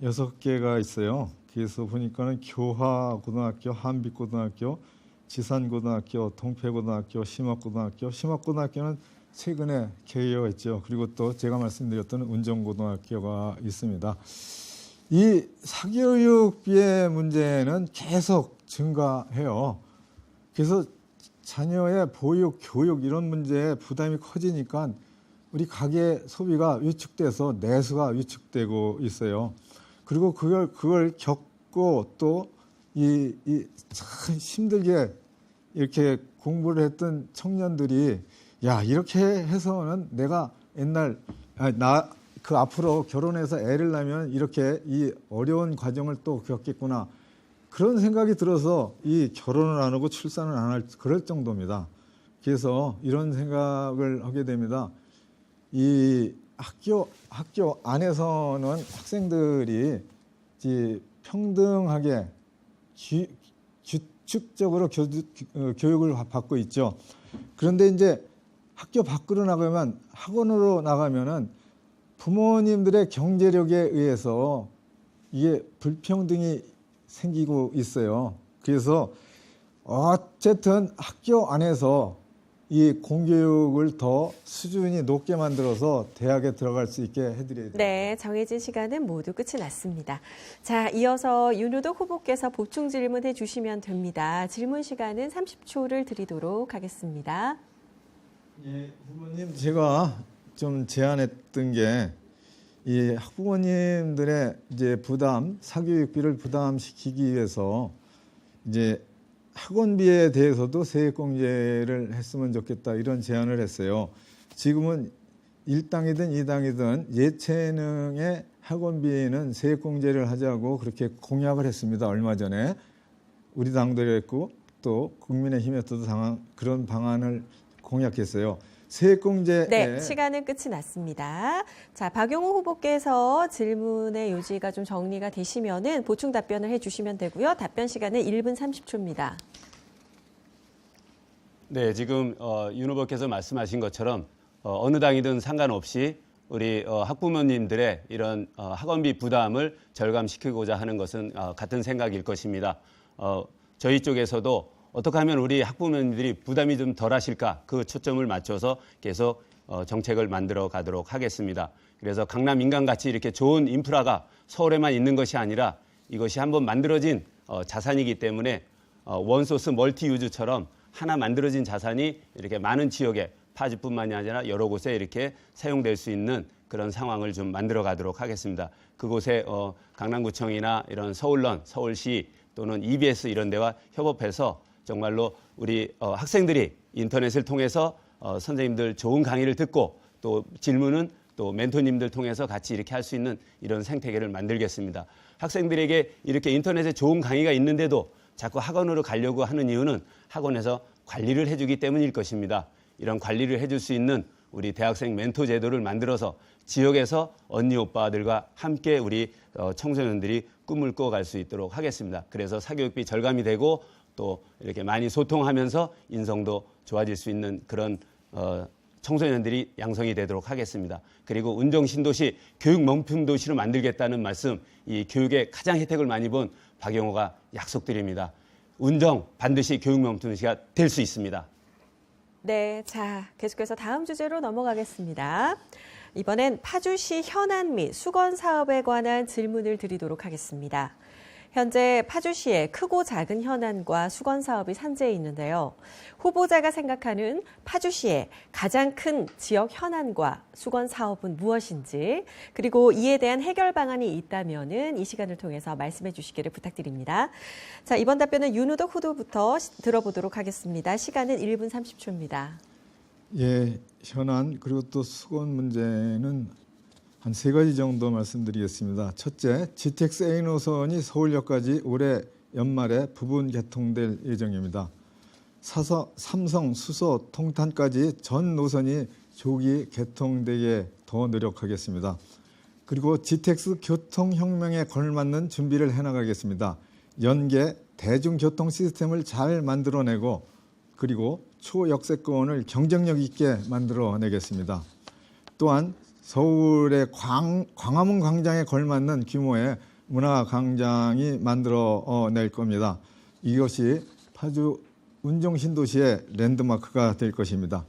6개가 있어요. 그래서 보니까는 교화고등학교, 한빛고등학교, 지산고등학교, 동패고등학교, 심학고등학교, 심학고등학교는 최근에 개교했죠. 그리고 또 제가 말씀드렸던 운정고등학교가 있습니다. 이 사교육비의 문제는 계속 증가해요. 그래서 자녀의 보육, 교육 이런 문제에 부담이 커지니까 우리 가계 소비가 위축돼서 내수가 위축되고 있어요. 그리고 그걸 겪고 또 참 힘들게 이렇게 공부를 했던 청년들이 야, 이렇게 해서는 내가 옛날 그 앞으로 결혼해서 애를 낳으면 이렇게 이 어려운 과정을 또 겪겠구나. 그런 생각이 들어서 이 결혼을 안 하고 출산을 안 할 그럴 정도입니다. 그래서 이런 생각을 하게 됩니다. 이 학교 안에서는 학생들이 평등하게 규칙적으로 교육을 받고 있죠. 그런데 이제 학교 밖으로 나가면 학원으로 나가면은 부모님들의 경제력에 의해서 이게 불평등이 생기고 있어요. 그래서 어쨌든 학교 안에서 이 공교육을 더 수준이 높게 만들어서 대학에 들어갈 수 있게 해드려야 돼요. 네, 정해진 시간은 모두 끝이 났습니다. 자, 이어서 윤우도 후보께서 보충 질문해 주시면 됩니다. 질문 시간은 30초를 드리도록 하겠습니다. 예, 후보님, 제가 좀 제안했던 게 이 학부모님들의 이제 사교육비를 부담시키기 위해서 이제 학원비에 대해서도 세액공제를 했으면 좋겠다 이런 제안을 했어요. 지금은 1당이든 2당이든 예체능의 학원비는 세액공제를 하자고 그렇게 공약을 했습니다. 얼마 전에 우리 당도 했고 또 국민의힘에서도 그런 방안을 공약했어요. 세액공제. 네, 시간은 끝이 났습니다. 자, 박용호 후보께서 질문의 요지가 좀 정리가 되시면은 보충 답변을 해주시면 되고요. 답변 시간은 1분 30초입니다. 네, 지금 윤 후보께서 말씀하신 것처럼 어느 당이든 상관없이 우리 학부모님들의 이런 학원비 부담을 절감시키고자 하는 것은 같은 생각일 것입니다. 저희 쪽에서도 어떻게 하면 우리 학부모님들이 부담이 좀 덜하실까 그 초점을 맞춰서 계속 정책을 만들어 가도록 하겠습니다. 그래서 강남 인간같이 이렇게 좋은 인프라가 서울에만 있는 것이 아니라 이것이 한번 만들어진 자산이기 때문에 원소스 멀티 유즈처럼 하나 만들어진 자산이 이렇게 많은 지역에 파주뿐만이 아니라 여러 곳에 이렇게 사용될 수 있는 그런 상황을 좀 만들어 가도록 하겠습니다. 그곳에 강남구청이나 이런 서울런, 서울시 또는 EBS 이런 데와 협업해서 정말로 우리 학생들이 인터넷을 통해서 선생님들 좋은 강의를 듣고 또 질문은 또 멘토님들 통해서 같이 이렇게 할 수 있는 이런 생태계를 만들겠습니다. 학생들에게 이렇게 인터넷에 좋은 강의가 있는데도 자꾸 학원으로 가려고 하는 이유는 학원에서 관리를 해주기 때문일 것입니다. 이런 관리를 해줄 수 있는 우리 대학생 멘토 제도를 만들어서 지역에서 언니 오빠들과 함께 우리 청소년들이 꿈을 꾸어갈 수 있도록 하겠습니다. 그래서 사교육비 절감이 되고 또 이렇게 많이 소통하면서 인성도 좋아질 수 있는 그런 청소년들이 양성이 되도록 하겠습니다. 그리고 운정신도시 교육명품도시로 만들겠다는 말씀, 이 교육에 가장 혜택을 많이 본 박용호가 약속드립니다. 운정 반드시 교육명품도시가 될 수 있습니다. 네, 자, 계속해서 다음 주제로 넘어가겠습니다. 이번엔 파주시 현안 및 수건 사업에 관한 질문을 드리도록 하겠습니다. 현재 파주시에 크고 작은 현안과 수건 사업이 산재해 있는데요. 후보자가 생각하는 파주시의 가장 큰 지역 현안과 수건 사업은 무엇인지, 그리고 이에 대한 해결 방안이 있다면은 이 시간을 통해서 말씀해 주시기를 부탁드립니다. 자, 이번 답변은 윤우덕 후보부터 들어보도록 하겠습니다. 시간은 1분 30초입니다. 예, 현안 그리고 또 수건 문제는 한 세 가지 정도 말씀드리겠습니다. 첫째, GTX A 노선이 서울역까지 올해 연말에 부분 개통될 예정입니다. 삼성, 수소, 통탄까지 전 노선이 조기 개통되게 더 노력하겠습니다. 그리고 GTX 교통혁명에 걸맞는 준비를 해나가겠습니다. 연계 대중교통 시스템을 잘 만들어내고 그리고 초역세권을 경쟁력 있게 만들어내겠습니다. 또한 서울의 광화문 광장에 걸맞는 규모의 문화광장이 만들어낼 겁니다. 이것이 파주 운정신도시의 랜드마크가 될 것입니다.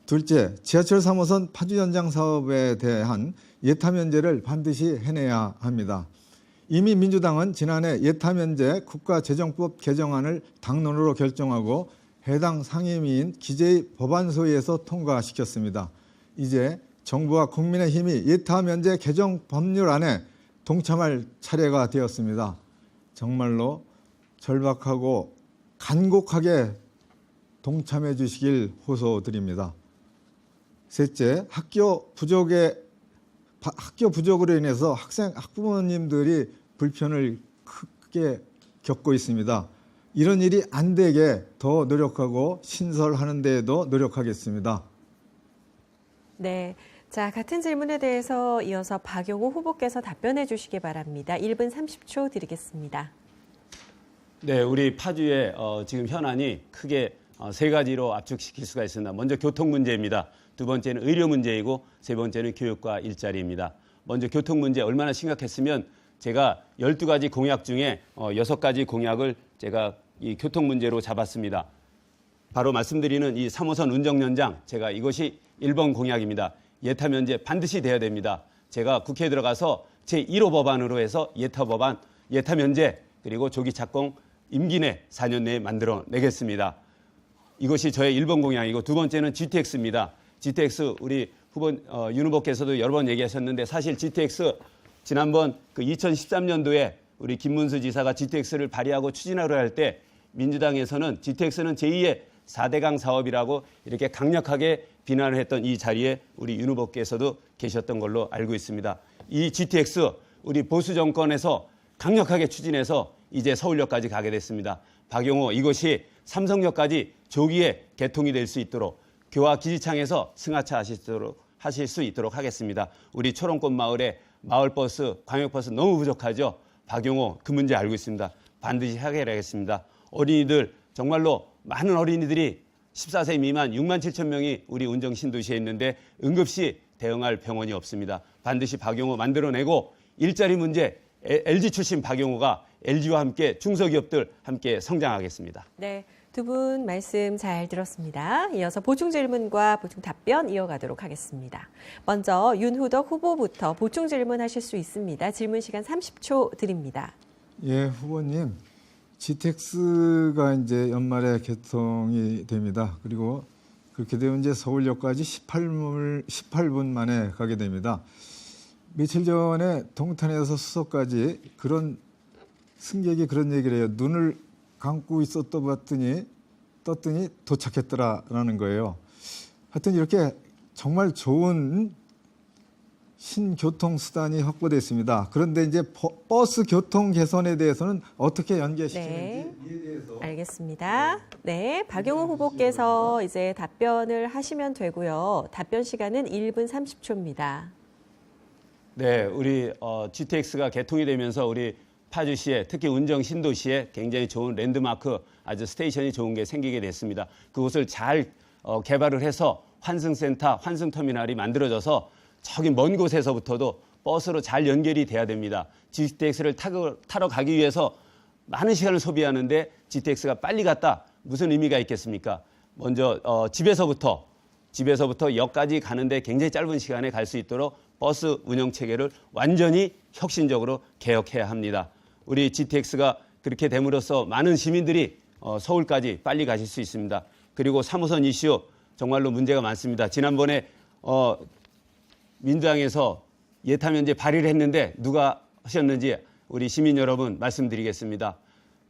둘째, 지하철 3호선 파주 연장 사업에 대한 예타 면제를 반드시 해내야 합니다. 이미 민주당은 지난해 예타 면제 국가재정법 개정안을 당론으로 결정하고 해당 상임위인 기재위 법안소위에서 통과시켰습니다. 이제 정부와 국민의힘이 예타 면제 개정 법률안에 동참할 차례가 되었습니다. 정말로 절박하고 간곡하게 동참해 주시길 호소드립니다. 셋째, 학교 부족으로 인해서 학부모님들이 불편을 크게 겪고 있습니다. 이런 일이 안 되게 더 노력하고 신설하는 데에도 노력하겠습니다. 네. 자, 같은 질문에 대해서 이어서 박용호 후보께서 답변해 주시기 바랍니다. 1분 30초 드리겠습니다. 네, 우리 파주의 지금 현안이 크게 세 가지로 압축시킬 수가 있습니다. 먼저 교통 문제입니다. 두 번째는 의료 문제이고 세 번째는 교육과 일자리입니다. 먼저 교통 문제 얼마나 심각했으면 제가 12가지 공약 중에 6가지 공약을 제가 이 교통 문제로 잡았습니다. 바로 말씀드리는 이 3호선 운정 연장, 제가 이것이 1번 공약입니다. 예타 면제 반드시 돼야 됩니다. 제가 국회에 들어가서 제1호 법안으로 해서 예타 법안, 예타 면제 그리고 조기 착공 임기 내 4년 내에 만들어내겠습니다. 이것이 저의 1번 공약이고 두 번째는 GTX입니다. GTX 우리 윤 후보께서도 여러 번 얘기하셨는데 사실 GTX 지난번 그 2013년도에 우리 김문수 지사가 GTX를 발의하고 추진하려 할 때 민주당에서는 GTX는 제2의 4대강 사업이라고 이렇게 강력하게 비난을 했던 이 자리에 우리 윤 후보께서도 계셨던 걸로 알고 있습니다. 이 GTX 우리 보수 정권에서 강력하게 추진해서 이제 서울역까지 가게 됐습니다. 박용호 이것이 삼성역까지 조기에 개통이 될 수 있도록 교화 기지창에서 승하차 하실 수 있도록 하겠습니다. 우리 초롱꽃 마을에 마을버스, 광역버스 너무 부족하죠. 박용호 그 문제 알고 있습니다. 반드시 해결하겠습니다. 어린이들 정말로 많은 어린이들이 14세 미만 6만 7천 명이 우리 운정신도시에 있는데 응급시 대응할 병원이 없습니다. 반드시 박용호 만들어내고 일자리 문제 LG 출신 박용호가 LG와 함께 중소기업들 함께 성장하겠습니다. 네, 두 분 말씀 잘 들었습니다. 이어서 보충 질문과 보충 답변 이어가도록 하겠습니다. 먼저 윤후덕 후보부터 보충 질문하실 수 있습니다. 질문 시간 30초 드립니다. 예, 후보님. GTX가 이제 연말에 개통이 됩니다. 그리고 그렇게 되면 이제 서울역까지 18분 만에 가게 됩니다. 며칠 전에 동탄에서 수서까지 그런 승객이 그런 얘기를 해요. 눈을 감고 떴더니 도착했더라라는 거예요. 하여튼 이렇게 정말 좋은 신교통 수단이 확보됐습니다. 그런데 이제 버스 교통 개선에 대해서는 어떻게 연계시키는지에 대해서 알겠습니다. 네, 박용호 후보께서 이제 답변을 하시면 되고요. 답변 시간은 1분 30초입니다. 네, 우리 GTX가 개통이 되면서 우리 파주시에 특히 운정 신도시에 굉장히 좋은 랜드마크 아주 스테이션이 좋은 게 생기게 됐습니다. 그곳을 잘 개발을 해서 환승센터, 환승터미널이 만들어져서 저기 먼 곳에서부터도 버스로 잘 연결이 돼야 됩니다. GTX를 타러 가기 위해서 많은 시간을 소비하는데 GTX가 빨리 갔다 무슨 의미가 있겠습니까? 먼저 집에서부터 역까지 가는데 굉장히 짧은 시간에 갈 수 있도록 버스 운영 체계를 완전히 혁신적으로 개혁해야 합니다. 우리 GTX가 그렇게 됨으로써 많은 시민들이 서울까지 빨리 가실 수 있습니다. 그리고 3호선 이슈 정말로 문제가 많습니다. 지난번에 민주당에서 예타면제 발의를 했는데 누가 하셨는지 우리 시민 여러분 말씀드리겠습니다.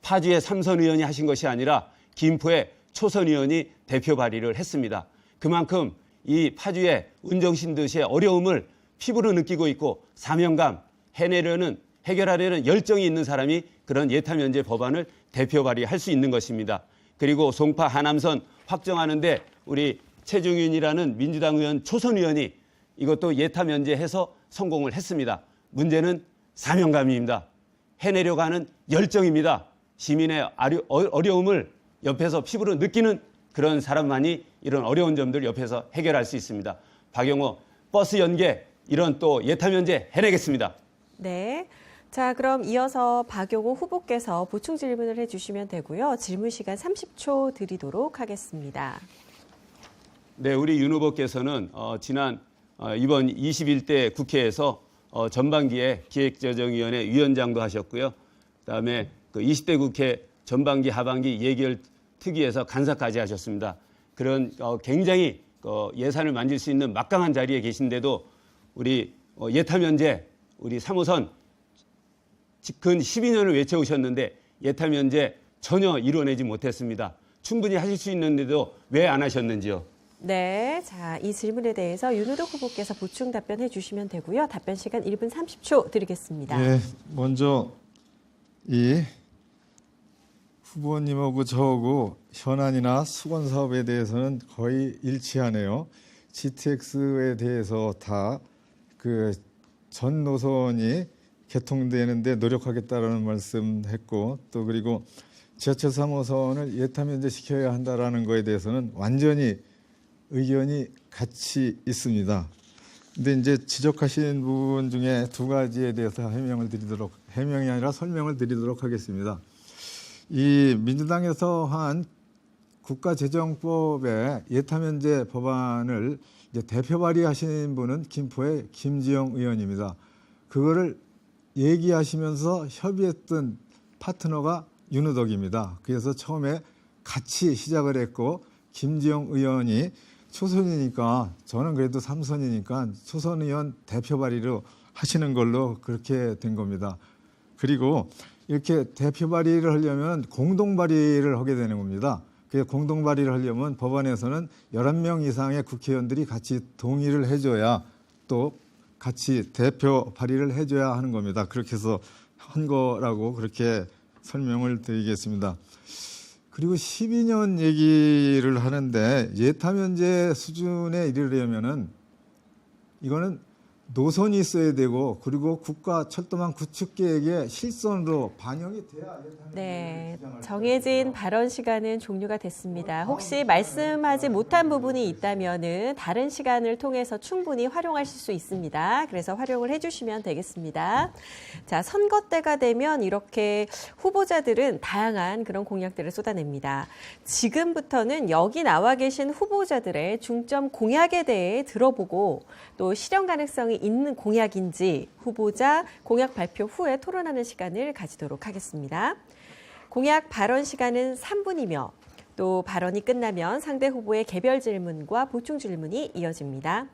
파주의 삼선 의원이 하신 것이 아니라 김포의 초선 의원이 대표 발의를 했습니다. 그만큼 이 파주의 운정신도시의 어려움을 피부로 느끼고 있고 사명감 해결하려는 열정이 있는 사람이 그런 예타면제 법안을 대표 발의할 수 있는 것입니다. 그리고 송파 하남선 확정하는데 우리 최중윤이라는 민주당 의원 초선 의원이 이것도 예타면제해서 성공을 했습니다. 문제는 사명감입니다. 해내려고 하는 열정입니다. 시민의 어려움을 옆에서 피부로 느끼는 그런 사람만이 이런 어려운 점들 옆에서 해결할 수 있습니다. 박용호 버스 연계 이런 또 예타면제 해내겠습니다. 네. 자, 그럼 이어서 박용호 후보께서 보충 질문을 해주시면 되고요. 질문 시간 30초 드리도록 하겠습니다. 네, 우리 윤 후보께서는 이번 21대 국회에서 전반기에 기획재정위원회 위원장도 하셨고요. 그다음에 그 20대 국회 전반기 하반기 예결 특위에서 간사까지 하셨습니다. 그런 굉장히 예산을 만질 수 있는 막강한 자리에 계신데도 우리 예타면제 우리 3호선 근 12년을 외쳐오셨는데 예타면제 전혀 이뤄내지 못했습니다. 충분히 하실 수 있는데도 왜 안 하셨는지요? 네, 자, 이 질문에 대해서 윤우덕 후보께서 보충 답변해 주시면 되고요. 답변 시간 1분 30초 드리겠습니다. 예, 먼저 이 후보님하고 저하고 현안이나 수건 사업에 대해서는 거의 일치하네요. GTX에 대해서 다 그 전 노선이 개통되는데 노력하겠다라는 말씀했고 또 그리고 지하철 3호선을 예타면제 시켜야 한다라는 거에 대해서는 완전히 의견이 같이 있습니다. 근데 이제 지적하신 부분 중에 두 가지에 대해서 해명이 아니라 설명을 드리도록 하겠습니다. 이 민주당에서 한 국가재정법의 예타면제 법안을 이제 대표 발의하신 분은 김포의 김지영 의원입니다. 그거를 얘기하시면서 협의했던 파트너가 윤우덕입니다. 그래서 처음에 같이 시작을 했고 김지영 의원이 초선이니까 저는 그래도 3선이니까 초선 의원 대표 발의로 하시는 걸로 그렇게 된 겁니다. 그리고 이렇게 대표 발의를 하려면 공동 발의를 하게 되는 겁니다. 그 공동 발의를 하려면 법안에서는 11명 이상의 국회의원들이 같이 동의를 해줘야 또 같이 대표 발의를 해줘야 하는 겁니다. 그렇게 해서 한 거라고 그렇게 설명을 드리겠습니다. 그리고 12년 얘기를 하는데 예타면제 수준에 이르려면은 이거는 노선이 있어야 되고 그리고 국가 철도망 구축 계획의 실선으로 반영이 돼야 네, 정해진 발언 시간은 종료가 됐습니다. 혹시 말씀하지 못한 부분이 있다면은 다른 시간을 통해서 충분히 활용하실 수 있습니다. 그래서 활용을 해주시면 되겠습니다. 자, 선거 때가 되면 이렇게 후보자들은 다양한 그런 공약들을 쏟아냅니다. 지금부터는 여기 나와 계신 후보자들의 중점 공약에 대해 들어보고 또 실현 가능성이 있는 공약인지 후보자 공약 발표 후에 토론하는 시간을 가지도록 하겠습니다. 공약 발언 시간은 3분이며 또 발언이 끝나면 상대 후보의 개별 질문과 보충 질문이 이어집니다.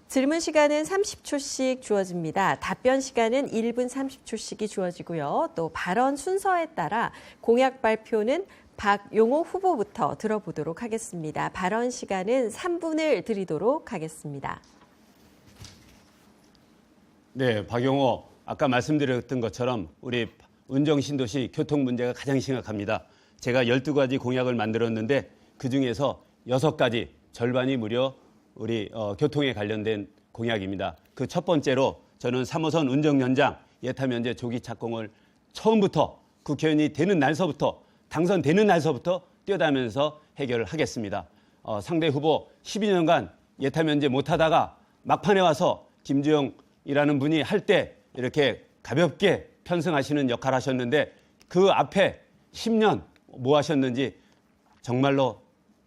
질문 시간은 30초씩 주어집니다. 답변 시간은 1분 30초씩이 주어지고요. 또 발언 순서에 따라 공약 발표는 박용호 후보부터 들어보도록 하겠습니다. 발언 시간은 3분을 드리도록 하겠습니다. 네, 박용호 아까 말씀드렸던 것처럼 우리 운정신도시 교통 문제가 가장 심각합니다. 제가 12가지 공약을 만들었는데 그중에서 6가지 절반이 무려 우리 교통에 관련된 공약입니다. 그 첫 번째로 저는 3호선 운정 연장 예타면제 조기 착공을 처음부터 국회의원이 되는 날서부터 당선되는 날서부터 뛰어다니면서 해결을 하겠습니다. 상대 후보 12년간 예타면제 못하다가 막판에 와서 김주영이라는 분이 할 때 이렇게 가볍게 편승하시는 역할을 하셨는데 그 앞에 10년 뭐 하셨는지 정말로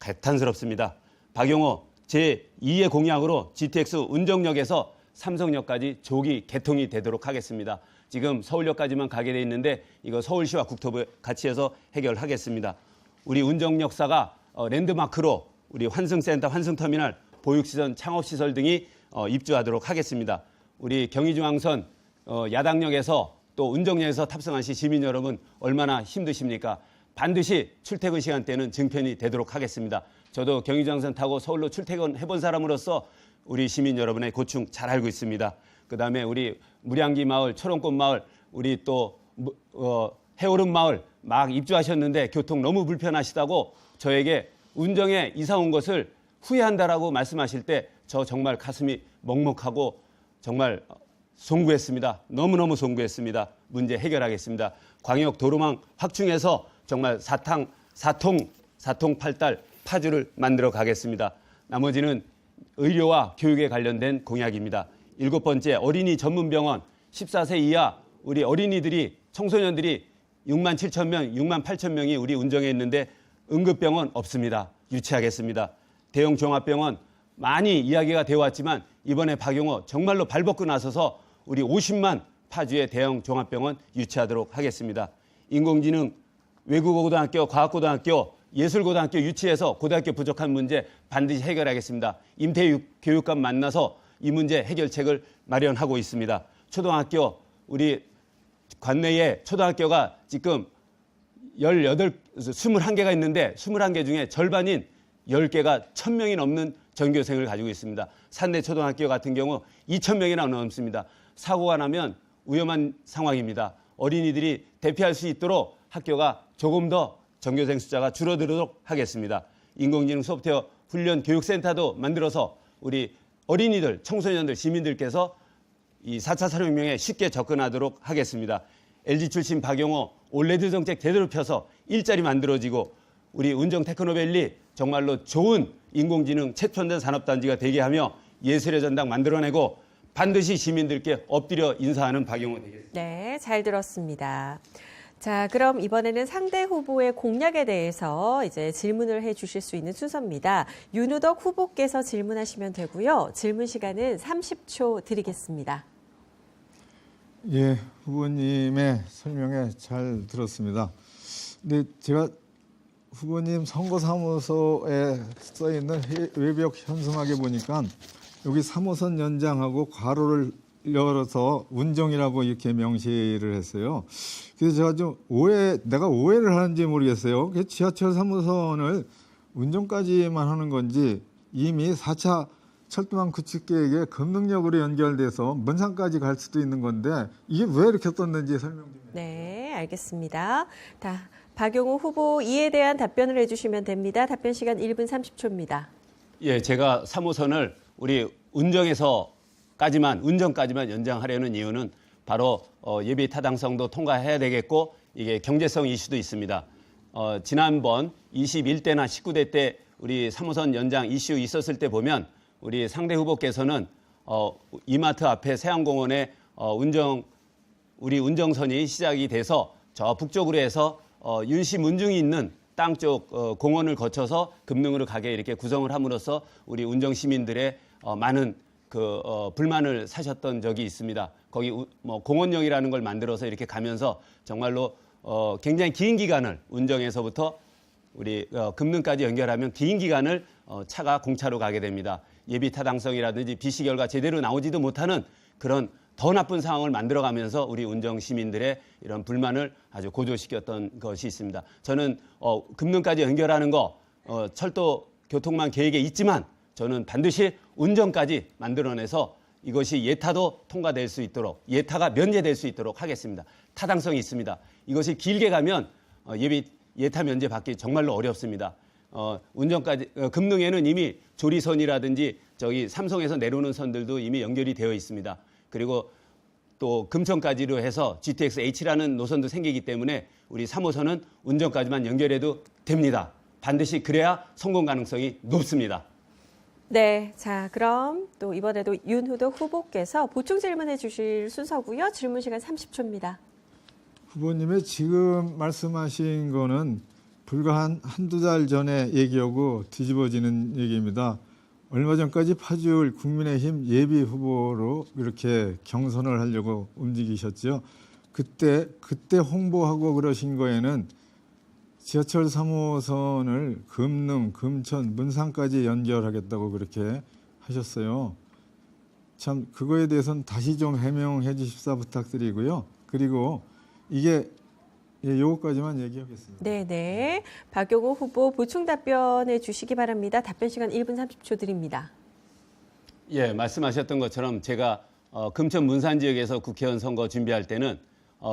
개탄스럽습니다. 박용호 제2의 공약으로 GTX 운정역에서 삼성역까지 조기 개통이 되도록 하겠습니다. 지금 서울역까지만 가게 돼 있는데 이거 서울시와 국토부 같이 해서 해결하겠습니다. 우리 운정역사가 랜드마크로 우리 환승센터, 환승터미널, 보육시설, 창업시설 등이 입주하도록 하겠습니다. 우리 경의중앙선 야당역에서 또 운정역에서 탑승하신 시민 여러분 얼마나 힘드십니까? 반드시 출퇴근 시간대는 증편이 되도록 하겠습니다. 저도 경의중앙선 타고 서울로 출퇴근해본 사람으로서 우리 시민 여러분의 고충 잘 알고 있습니다. 그다음에 우리 무량기 마을, 초롱꽃 마을, 우리 또 해오름 마을 막 입주하셨는데 교통 너무 불편하시다고 저에게 운정에 이사 온 것을 후회한다라고 말씀하실 때 저 정말 가슴이 먹먹하고 정말 송구했습니다. 너무너무 송구했습니다. 문제 해결하겠습니다. 광역 도로망 확충해서 정말 사통 팔달 파주를 만들어 가겠습니다. 나머지는 의료와 교육에 관련된 공약입니다. 7번째, 어린이 전문병원 14세 이하 우리 어린이들이 청소년들이 6만 7천 명, 6만 8천 명이 우리 운정에 있는데 응급병원 없습니다. 유치하겠습니다. 대형 종합병원 많이 이야기가 되어 왔지만 이번에 박용호 정말로 발벗고 나서서 우리 50만 파주의 대형 종합병원 유치하도록 하겠습니다. 인공지능 외국어고등학교, 과학고등학교, 예술고등학교 유치해서 고등학교 부족한 문제 반드시 해결하겠습니다. 임대교육감 만나서 이 문제 해결책을 마련하고 있습니다. 초등학교, 우리 관내에 초등학교가 지금 21개가 있는데 21개 중에 절반인 10개가 1,000명이 넘는 전교생을 가지고 있습니다. 산내 초등학교 같은 경우 2,000명이나 넘습니다. 사고가 나면 위험한 상황입니다. 어린이들이 대피할 수 있도록 학교가 조금 더 전교생 숫자가 줄어들도록 하겠습니다. 인공지능 소프트웨어 훈련 교육센터도 만들어서 우리 어린이들, 청소년들, 시민들께서 이 4차 산업혁명에 쉽게 접근하도록 하겠습니다. LG 출신 박용호 올레드 정책 제대로 펴서 일자리 만들어지고 우리 운정 테크노밸리 정말로 좋은 인공지능 최첨단 산업단지가 되게 하며 예술의 전당 만들어내고 반드시 시민들께 엎드려 인사하는 박용호 되겠습니다. 네, 잘 들었습니다. 자, 그럼 이번에는 상대 후보의 공약에 대해서 이제 질문을 해 주실 수 있는 순서입니다. 윤우덕 후보께서 질문하시면 되고요. 질문 시간은 30초 드리겠습니다. 예, 후보님의 설명에 잘 들었습니다. 근데 제가 후보님 선거사무소에 써 있는 외벽 현수막에 보니까 여기 3호선 연장하고 괄호를 열어서 운정이라고 이렇게 명시를 했어요. 그래서 제가 좀 내가 오해를 하는지 모르겠어요. 지하철 3호선을 운정까지만 하는 건지 이미 4차 철도망 구축 계획에 금능역으로 연결돼서 문산까지 갈 수도 있는 건데 이게 왜 이렇게 썼는지 설명 좀 해주세요. 네, 알겠습니다. 박용호 후보 이에 대한 답변을 해주시면 됩니다. 답변 시간 1분 30초입니다. 예, 제가 3호선을 우리 운정까지만 연장하려는 이유는 바로 예비 타당성도 통과해야 되겠고 이게 경제성 이슈도 있습니다. 지난번 21대나 19대 때 우리 3호선 연장 이슈 있었을 때 보면 우리 상대 후보께서는 이마트 앞에 세안공원에 우리 운정선이 시작이 돼서 저 북쪽으로 해서 윤씨 문중이 있는 땅 쪽 공원을 거쳐서 금능으로 가게 이렇게 구성을 함으로써 우리 운정 시민들의 많은 불만을 사셨던 적이 있습니다. 거기 공원역이라는 걸 만들어서 이렇게 가면서 정말로 굉장히 긴 기간을 운정에서부터 우리 금능까지 연결하면 긴 기간을 차가 공차로 가게 됩니다. 예비 타당성이라든지 비시 결과 제대로 나오지도 못하는 그런 더 나쁜 상황을 만들어가면서 우리 운정 시민들의 이런 불만을 아주 고조시켰던 것이 있습니다. 저는 금능까지 연결하는 거 철도 교통망 계획에 있지만 저는 반드시 운정까지 만들어내서 이것이 예타도 통과될 수 있도록 예타가 면제될 수 있도록 하겠습니다. 타당성이 있습니다. 이것이 길게 가면 예타 면제 받기 정말로 어렵습니다. 운정까지 금능에는 이미 조리선이라든지 저기 삼성에서 내려오는 선들도 이미 연결이 되어 있습니다. 그리고 또 금천까지로 해서 GTX H라는 노선도 생기기 때문에 우리 3호선은 운정까지만 연결해도 됩니다. 반드시 그래야 성공 가능성이 높습니다. 네, 자 그럼 또 이번에도 윤우덕 후보께서 보충 질문해 주실 순서고요. 질문 시간 30초입니다. 후보님의 지금 말씀하신 거는 불과 한두 달 전에 얘기하고 뒤집어지는 얘기입니다. 얼마 전까지 파주을 국민의힘 예비 후보로 이렇게 경선을 하려고 움직이셨죠. 그때 홍보하고 그러신 거에는 지하철 3호선을 금능, 금천, 문산까지 연결하겠다고 그렇게 하셨어요. 참 그거에 대해서는 다시 좀 해명해 주십사 부탁드리고요. 그리고 이게 요거까지만 얘기하겠습니다. 네네. 박용호 후보 보충 답변해 주시기 바랍니다. 답변 시간 1분 30초 드립니다. 예, 말씀하셨던 것처럼 제가 금천 문산 지역에서 국회의원 선거 준비할 때는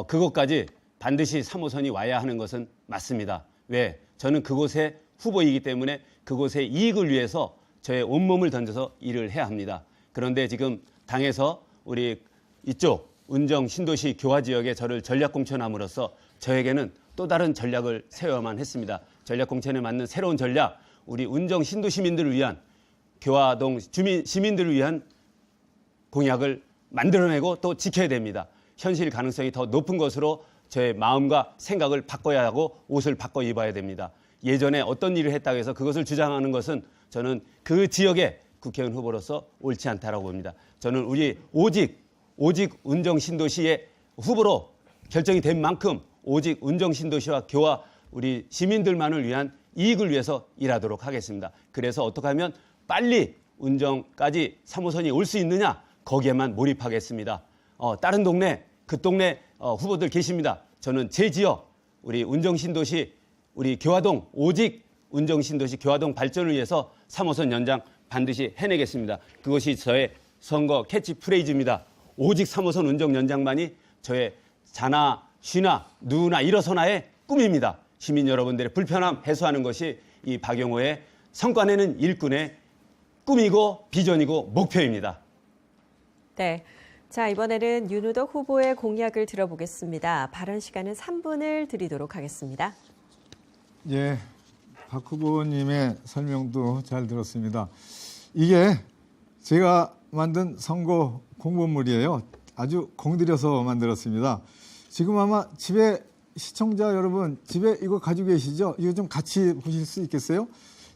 그곳까지 반드시 3호선이 와야 하는 것은 맞습니다. 왜? 저는 그곳의 후보이기 때문에 그곳의 이익을 위해서 저의 온몸을 던져서 일을 해야 합니다. 그런데 지금 당에서 우리 이쪽 운정 신도시 교화 지역에 저를 전략 공천함으로써 저에게는 또 다른 전략을 세워야만 했습니다. 전략 공천에 맞는 새로운 전략, 우리 운정 신도 시민들을 위한 교화동 시민들을 위한 공약을 만들어내고 또 지켜야 됩니다. 현실 가능성이 더 높은 것으로 저의 마음과 생각을 바꿔야 하고 옷을 바꿔 입어야 됩니다. 예전에 어떤 일을 했다고 해서 그것을 주장하는 것은 저는 그 지역의 국회의원 후보로서 옳지 않다라고 봅니다. 저는 우리 오직 운정 신도시의 후보로 결정이 된 만큼 오직 운정 신도시와 교화 우리 시민들만을 위한 이익을 위해서 일하도록 하겠습니다. 그래서 어떻게 하면 빨리 운정까지 3호선이 올 수 있느냐 거기에만 몰입하겠습니다. 다른 동네 그 동네 후보들 계십니다. 저는 제 지역 우리 운정 신도시 우리 교화동 오직 운정 신도시 교화동 발전을 위해서 3호선 연장 반드시 해내겠습니다. 그것이 저의 선거 캐치프레이즈입니다. 오직 3호선 운정 연장만이 저의 자나 쉬나 누나 일어서나의 꿈입니다. 시민 여러분들의 불편함 해소하는 것이 이 박용호의 성과내는 일꾼의 꿈이고 비전이고 목표입니다. 네. 자, 이번에는 윤우덕 후보의 공약을 들어보겠습니다. 발언 시간은 3분을 드리도록 하겠습니다. 예, 박 후보님의 설명도 잘 들었습니다. 이게 제가 만든 선거 공보물이에요. 아주 공들여서 만들었습니다. 지금 아마 집에 시청자 여러분 집에 이거 가지고 계시죠? 이거 좀 같이 보실 수 있겠어요?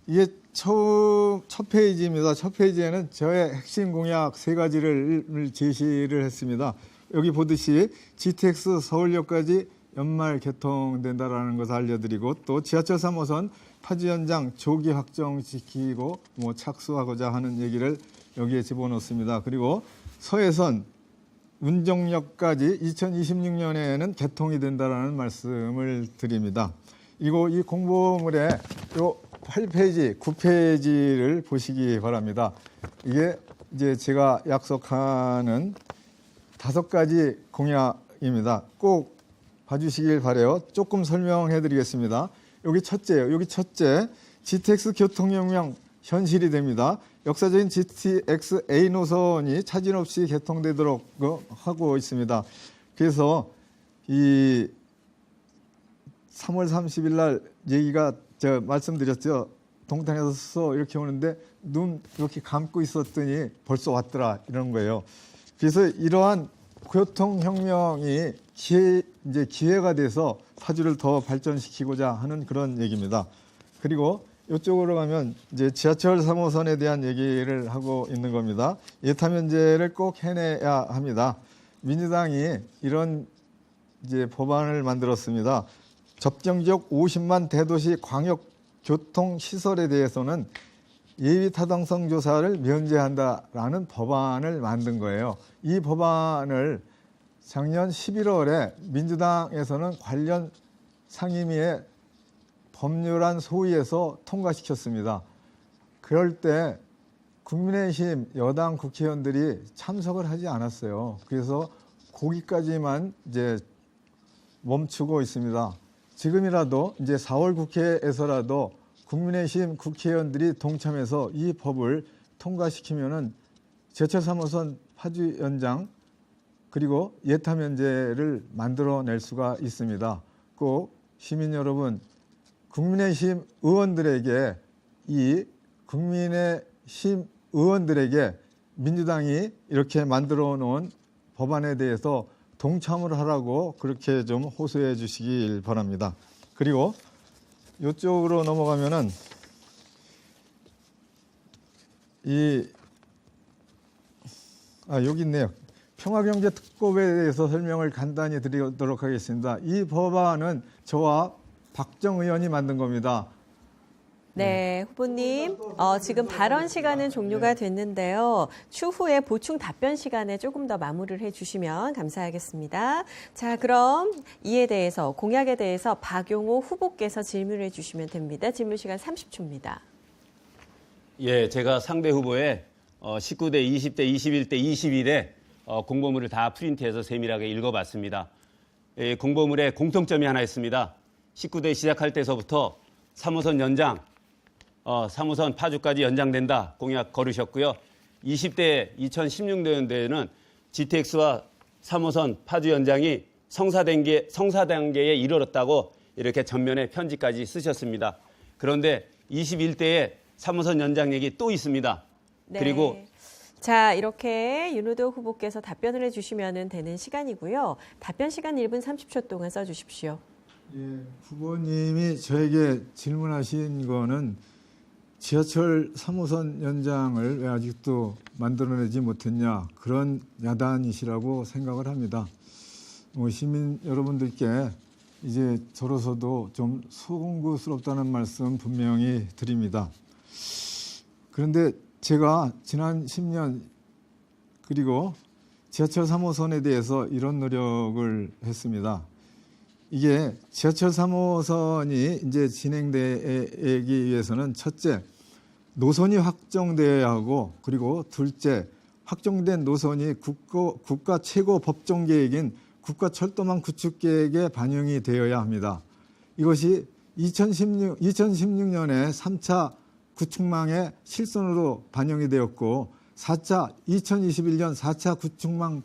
이게 첫 페이지입니다. 첫 페이지에는 저의 핵심 공약 3가지를 제시를 했습니다. 여기 보듯이 GTX 서울역까지 연말 개통된다라는 것을 알려드리고 또 지하철 3호선 파주 연장 조기 확정시키고 착수하고자 하는 얘기를 여기에 집어넣습니다. 그리고 서해선 운정역까지 2026년에는 개통이 된다라는 말씀을 드립니다. 그리고 이 공보물에 요 8페이지, 9페이지를 보시기 바랍니다. 이게 이제 제가 약속하는 5가지 공약입니다. 꼭 봐주시길 바라요. 조금 설명해 드리겠습니다. 여기 첫째예요. 여기 첫째, GTX 교통혁명 현실이 됩니다. 역사적인 GTX A 노선이 차질 없이 개통되도록 하고 있습니다. 그래서 이 3월 30일 날 얘기가 제가 말씀드렸죠. 동탄에서 이렇게 오는데 눈 이렇게 감고 있었더니 벌써 왔더라 이런 거예요. 그래서 이러한 교통혁명이 기회가 돼서 파주를 더 발전시키고자 하는 그런 얘기입니다. 그리고 이쪽으로 가면 이제 지하철 3호선에 대한 얘기를 하고 있는 겁니다. 예타면제를 꼭 해내야 합니다. 민주당이 이런 이제 법안을 만들었습니다. 접경지역 50만 대도시 광역교통시설에 대해서는 예비타당성 조사를 면제한다라는 법안을 만든 거예요. 이 법안을 작년 11월에 민주당에서는 관련 상임위에 법률안 소위에서 통과시켰습니다. 그럴 때 국민의힘 여당 국회의원들이 참석을 하지 않았어요. 그래서 거기까지만 이제 멈추고 있습니다. 지금이라도 이제 4월 국회에서라도 국민의힘 국회의원들이 동참해서 이 법을 통과시키면은 지하철 3호선 파주 연장 그리고 예타 면제를 만들어낼 수가 있습니다. 꼭 시민 여러분, 국민의힘 의원들에게 민주당이 이렇게 만들어 놓은 법안에 대해서 동참을 하라고 그렇게 좀 호소해 주시길 바랍니다. 그리고 이쪽으로 넘어가면은 여기 있네요. 평화경제특법에 대해서 설명을 간단히 드리도록 하겠습니다. 이 법안은 저와 박정 의원이 만든 겁니다. 네, 후보님. 지금 발언 시간은 종료가 됐는데요. 추후에 보충 답변 시간에 조금 더 마무리를 해주시면 감사하겠습니다. 자, 그럼 이에 대해서, 공약에 대해서 박용호 후보께서 질문을 해주시면 됩니다. 질문 시간 30초입니다. 예, 제가 상대 후보의 19대, 20대, 21대, 21대 공보물을 다 프린트해서 세밀하게 읽어봤습니다. 공보물에 공통점이 하나 있습니다. 19대 시작할 때서부터 3호선 연장, 3호선 파주까지 연장된다 공약 걸으셨고요. 20대 2016년도에는 GTX와 3호선 파주 연장이 성사 단계에 이르렀다고 이렇게 전면에 편지까지 쓰셨습니다. 그런데 21대에 3호선 연장 얘기 또 있습니다. 네. 그리고 자, 이렇게 윤호도 후보께서 답변을 해주시면 되는 시간이고요. 답변 시간 1분 30초 동안 써주십시오. 예, 후보님이 저에게 질문하신 거는 지하철 3호선 연장을 왜 아직도 만들어내지 못했냐, 그런 야단이시라고 생각을 합니다. 시민 여러분들께 이제 저로서도 좀 송구스럽다는 말씀 분명히 드립니다. 그런데 제가 지난 10년 그리고 지하철 3호선에 대해서 이런 노력을 했습니다. 이게 지하철 3호선이 이제 진행되기 위해서는 첫째, 노선이 확정되어야 하고, 그리고 둘째, 확정된 노선이 국가 최고 법정 계획인 국가철도망 구축 계획에 반영이 되어야 합니다. 이것이 2016년에 3차 구축망의 실선으로 반영이 되었고, 2021년 4차 구축망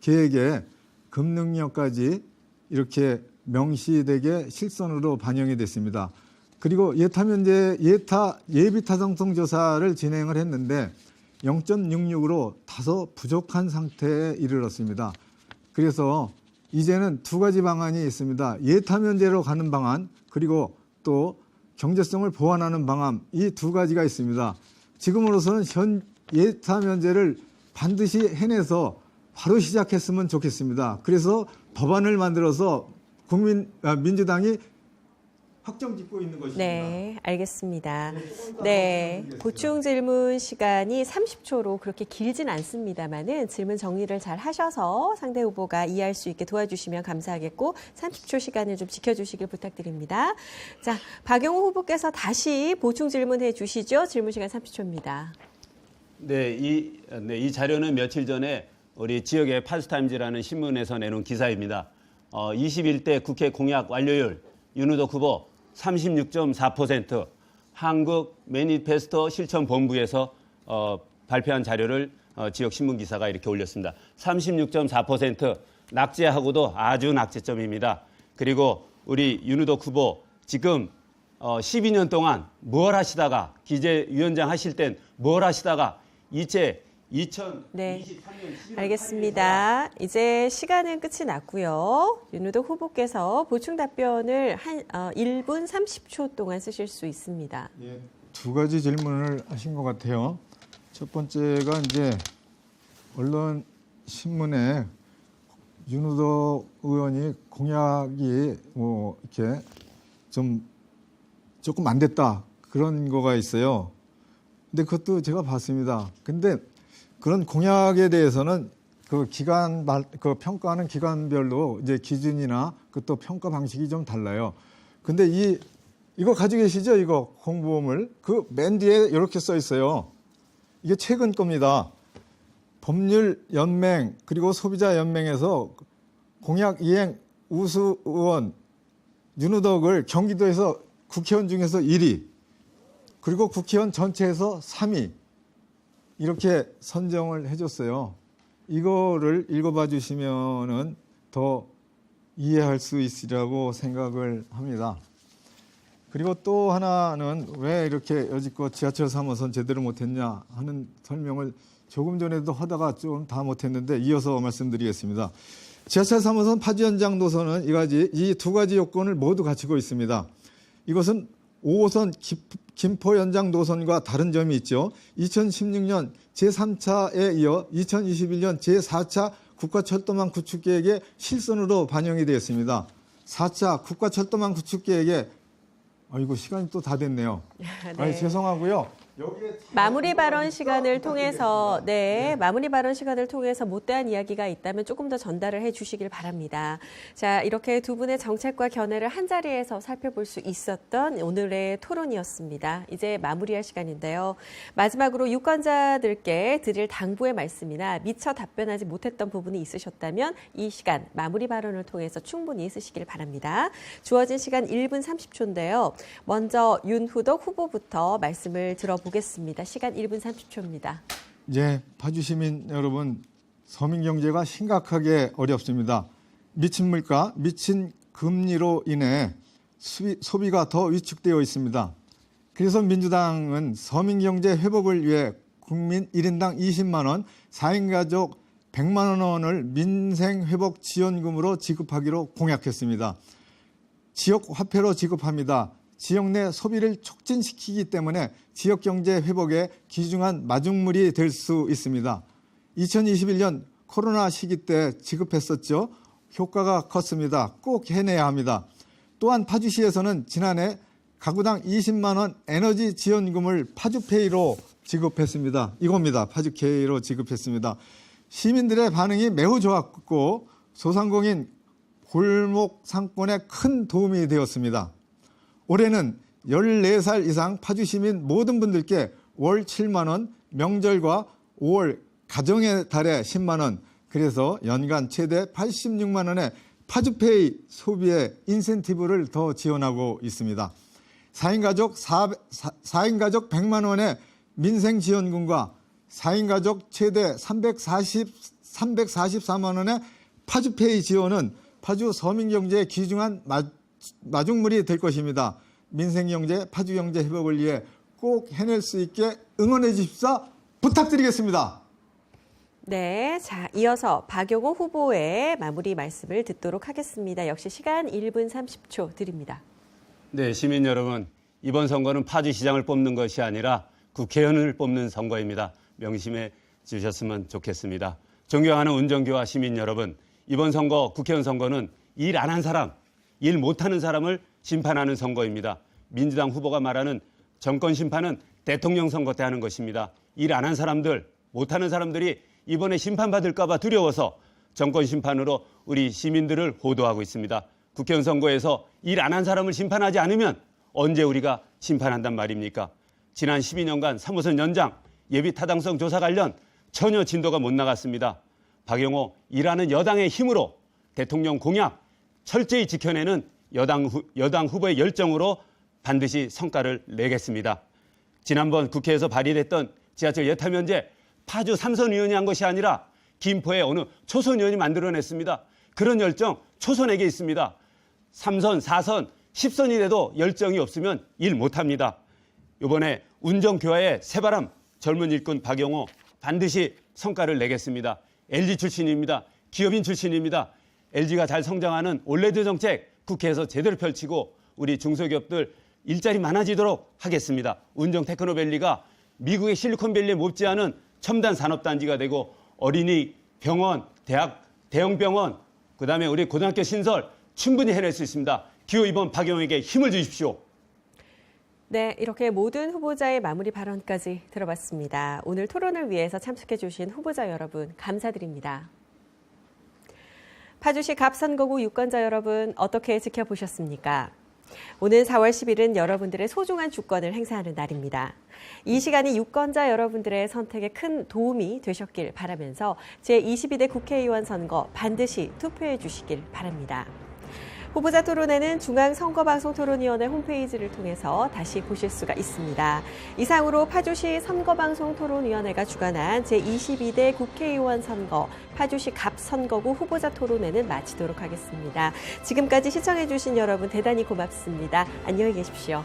계획의 급능력까지 이렇게 명시되게 실선으로 반영이 됐습니다. 그리고 예비 타당성 조사를 진행을 했는데 0.66으로 다소 부족한 상태에 이르렀습니다. 그래서 이제는 두 가지 방안이 있습니다. 예타 면제로 가는 방안, 그리고 또 경제성을 보완하는 방안, 이 두 가지가 있습니다. 지금으로서는 예타 면제를 반드시 해내서 바로 시작했으면 좋겠습니다. 그래서 법안을 만들어서 민주당이 확정 짓고 있는 것입니다. 네, 알겠습니다. 네, 보충 질문 시간이 30초로 그렇게 길진 않습니다만은 질문 정리를 잘 하셔서 상대 후보가 이해할 수 있게 도와주시면 감사하겠고 30초 시간을 좀 지켜주시길 부탁드립니다. 자, 박용호 후보께서 다시 보충 질문해 주시죠. 질문 시간 30초입니다. 네, 이 자료는 며칠 전에 우리 지역의 팔스타임즈라는 신문에서 내놓은 기사입니다. 21대 국회 공약 완료율 윤우덕 후보 36.4%, 한국 매니페스토 실천본부에서 발표한 자료를 지역 신문 기사가 이렇게 올렸습니다. 36.4% 낙제하고도 아주 낙제점입니다. 그리고 우리 윤우덕 후보 지금 12년 동안 뭘 하시다가 기재위원장 하실 땐 뭘 하시다가 이제 2023년 네, 10월 알겠습니다. 이제 시간은 끝이 났고요. 윤우덕 후보께서 보충 답변을 1분 30초 동안 쓰실 수 있습니다. 예, 두 가지 질문을 하신 것 같아요. 첫 번째가 이제 언론 신문에 윤우덕 의원이 공약이 이렇게 조금 안 됐다, 그런 거가 있어요. 근데 그것도 제가 봤습니다. 근데 그런 공약에 대해서는 그 평가하는 기관별로 이제 기준이나 또 평가 방식이 좀 달라요. 근데 이거 가지고 계시죠? 이거 공보물. 그 맨 뒤에 이렇게 써 있어요. 이게 최근 겁니다. 법률연맹 그리고 소비자연맹에서 공약 이행 우수 의원 윤우덕을 경기도에서 국회의원 중에서 1위, 그리고 국회의원 전체에서 3위 이렇게 선정을 해줬어요. 이거를 읽어봐 주시면은 더 이해할 수 있으리라고 생각을 합니다. 그리고 또 하나는 왜 이렇게 여지껏 지하철 3호선 제대로 못했냐 하는 설명을 조금 전에도 하다가 좀 다 못했는데 이어서 말씀드리겠습니다. 지하철 3호선 파주 연장 노선은 이 두 가지 요건을 모두 갖추고 있습니다. 이것은 5호선 김포 연장 노선과 다른 점이 있죠. 2016년 제3차에 이어 2021년 제4차 국가철도망 구축계획의 실선으로 반영이 되었습니다. 4차 국가철도망 구축계획에 아이고 시간이 또 다 됐네요. 네. 죄송하고요. 마무리 발언 시간을 통해서 마무리 발언 시간을 통해서 못다한 이야기가 있다면 조금 더 전달을 해 주시길 바랍니다. 자, 이렇게 두 분의 정책과 견해를 한 자리에서 살펴볼 수 있었던 오늘의 토론이었습니다. 이제 마무리할 시간인데요. 마지막으로 유권자들께 드릴 당부의 말씀이나 미처 답변하지 못했던 부분이 있으셨다면 이 시간 마무리 발언을 통해서 충분히 쓰시길 바랍니다. 주어진 시간 1분 30초인데요. 먼저 윤후덕 후보부터 말씀을 들어보겠습니다. 시간 1분 30초입니다. 예, 파주 시민 여러분, 서민 경제가 심각하게 어렵습니다. 미친 물가, 미친 금리로 인해 소비가 더 위축되어 있습니다. 그래서 민주당은 서민 경제 회복을 위해 국민 1인당 20만 원, 4인 가족 100만 원을 민생 회복 지원금으로 지급하기로 공약했습니다. 지역 화폐로 지급합니다. 지역 내 소비를 촉진시키기 때문에 지역 경제 회복에 귀중한 마중물이 될 수 있습니다. 2021년 코로나 시기 때 지급했었죠. 효과가 컸습니다. 꼭 해내야 합니다. 또한 파주시에서는 지난해 가구당 20만 원 에너지 지원금을 파주페이로 지급했습니다. 이겁니다. 파주페이로 지급했습니다. 시민들의 반응이 매우 좋았고 소상공인 골목 상권에 큰 도움이 되었습니다. 올해는 14살 이상 파주시민 모든 분들께 월 7만 원, 명절과 5월 가정의 달에 10만 원, 그래서 연간 최대 86만 원의 파주페이 소비에 인센티브를 더 지원하고 있습니다. 4인 가족 100만 원의 민생지원금과 4인 가족 최대 344만 원의 파주페이 지원은 파주 서민경제의 귀중한 마중물이 될 것입니다. 민생경제, 파주경제 회복을 위해 꼭 해낼 수 있게 응원해 주십사 부탁드리겠습니다. 네, 자, 이어서 박용호 후보의 마무리 말씀을 듣도록 하겠습니다. 역시 시간 1분 30초 드립니다. 네, 시민 여러분, 이번 선거는 파주시장을 뽑는 것이 아니라 국회의원을 뽑는 선거입니다. 명심해 주셨으면 좋겠습니다. 존경하는 운전교와 시민 여러분, 이번 선거, 국회의원 선거는 일 안 한 사람, 일 못하는 사람을 심판하는 선거입니다. 민주당 후보가 말하는 정권 심판은 대통령 선거 때 하는 것입니다. 일 안 한 사람들, 못하는 사람들이 이번에 심판받을까 봐 두려워서 정권 심판으로 우리 시민들을 호도하고 있습니다. 국회의원 선거에서 일 안 한 사람을 심판하지 않으면 언제 우리가 심판한단 말입니까? 지난 12년간 3호선 연장, 예비 타당성 조사 관련 전혀 진도가 못 나갔습니다. 박용호, 일하는 여당의 힘으로 대통령 공약 철저히 지켜내는 여당 후보의 열정으로 반드시 성과를 내겠습니다. 지난번 국회에서 발의됐던 지하철 예타 면제 파주 3선 의원이 한 것이 아니라 김포의 어느 초선 의원이 만들어냈습니다. 그런 열정 초선에게 있습니다. 3선, 4선, 10선이 돼도 열정이 없으면 일 못합니다. 이번에 운전교화의 새바람 젊은 일꾼 박용호 반드시 성과를 내겠습니다. LG 출신입니다. 기업인 출신입니다. LG가 잘 성장하는 올레드 정책 국회에서 제대로 펼치고 우리 중소기업들 일자리 많아지도록 하겠습니다. 운정 테크노밸리가 미국의 실리콘밸리에 못지않은 첨단 산업단지가 되고 어린이, 병원, 대학, 대형 병원, 그다음에 우리 고등학교 신설 충분히 해낼 수 있습니다. 기호 2번 박용호에게 힘을 주십시오. 네, 이렇게 모든 후보자의 마무리 발언까지 들어봤습니다. 오늘 토론을 위해서 참석해 주신 후보자 여러분 감사드립니다. 파주시 갑선거구 유권자 여러분 어떻게 지켜보셨습니까? 오는 4월 10일은 여러분들의 소중한 주권을 행사하는 날입니다. 이 시간이 유권자 여러분들의 선택에 큰 도움이 되셨길 바라면서 제22대 국회의원 선거 반드시 투표해 주시길 바랍니다. 후보자 토론회는 중앙선거방송토론위원회 홈페이지를 통해서 다시 보실 수가 있습니다. 이상으로 파주시 선거방송토론위원회가 주관한 제22대 국회의원 선거 파주시 갑선거구 후보자 토론회는 마치도록 하겠습니다. 지금까지 시청해 주신 여러분 대단히 고맙습니다. 안녕히 계십시오.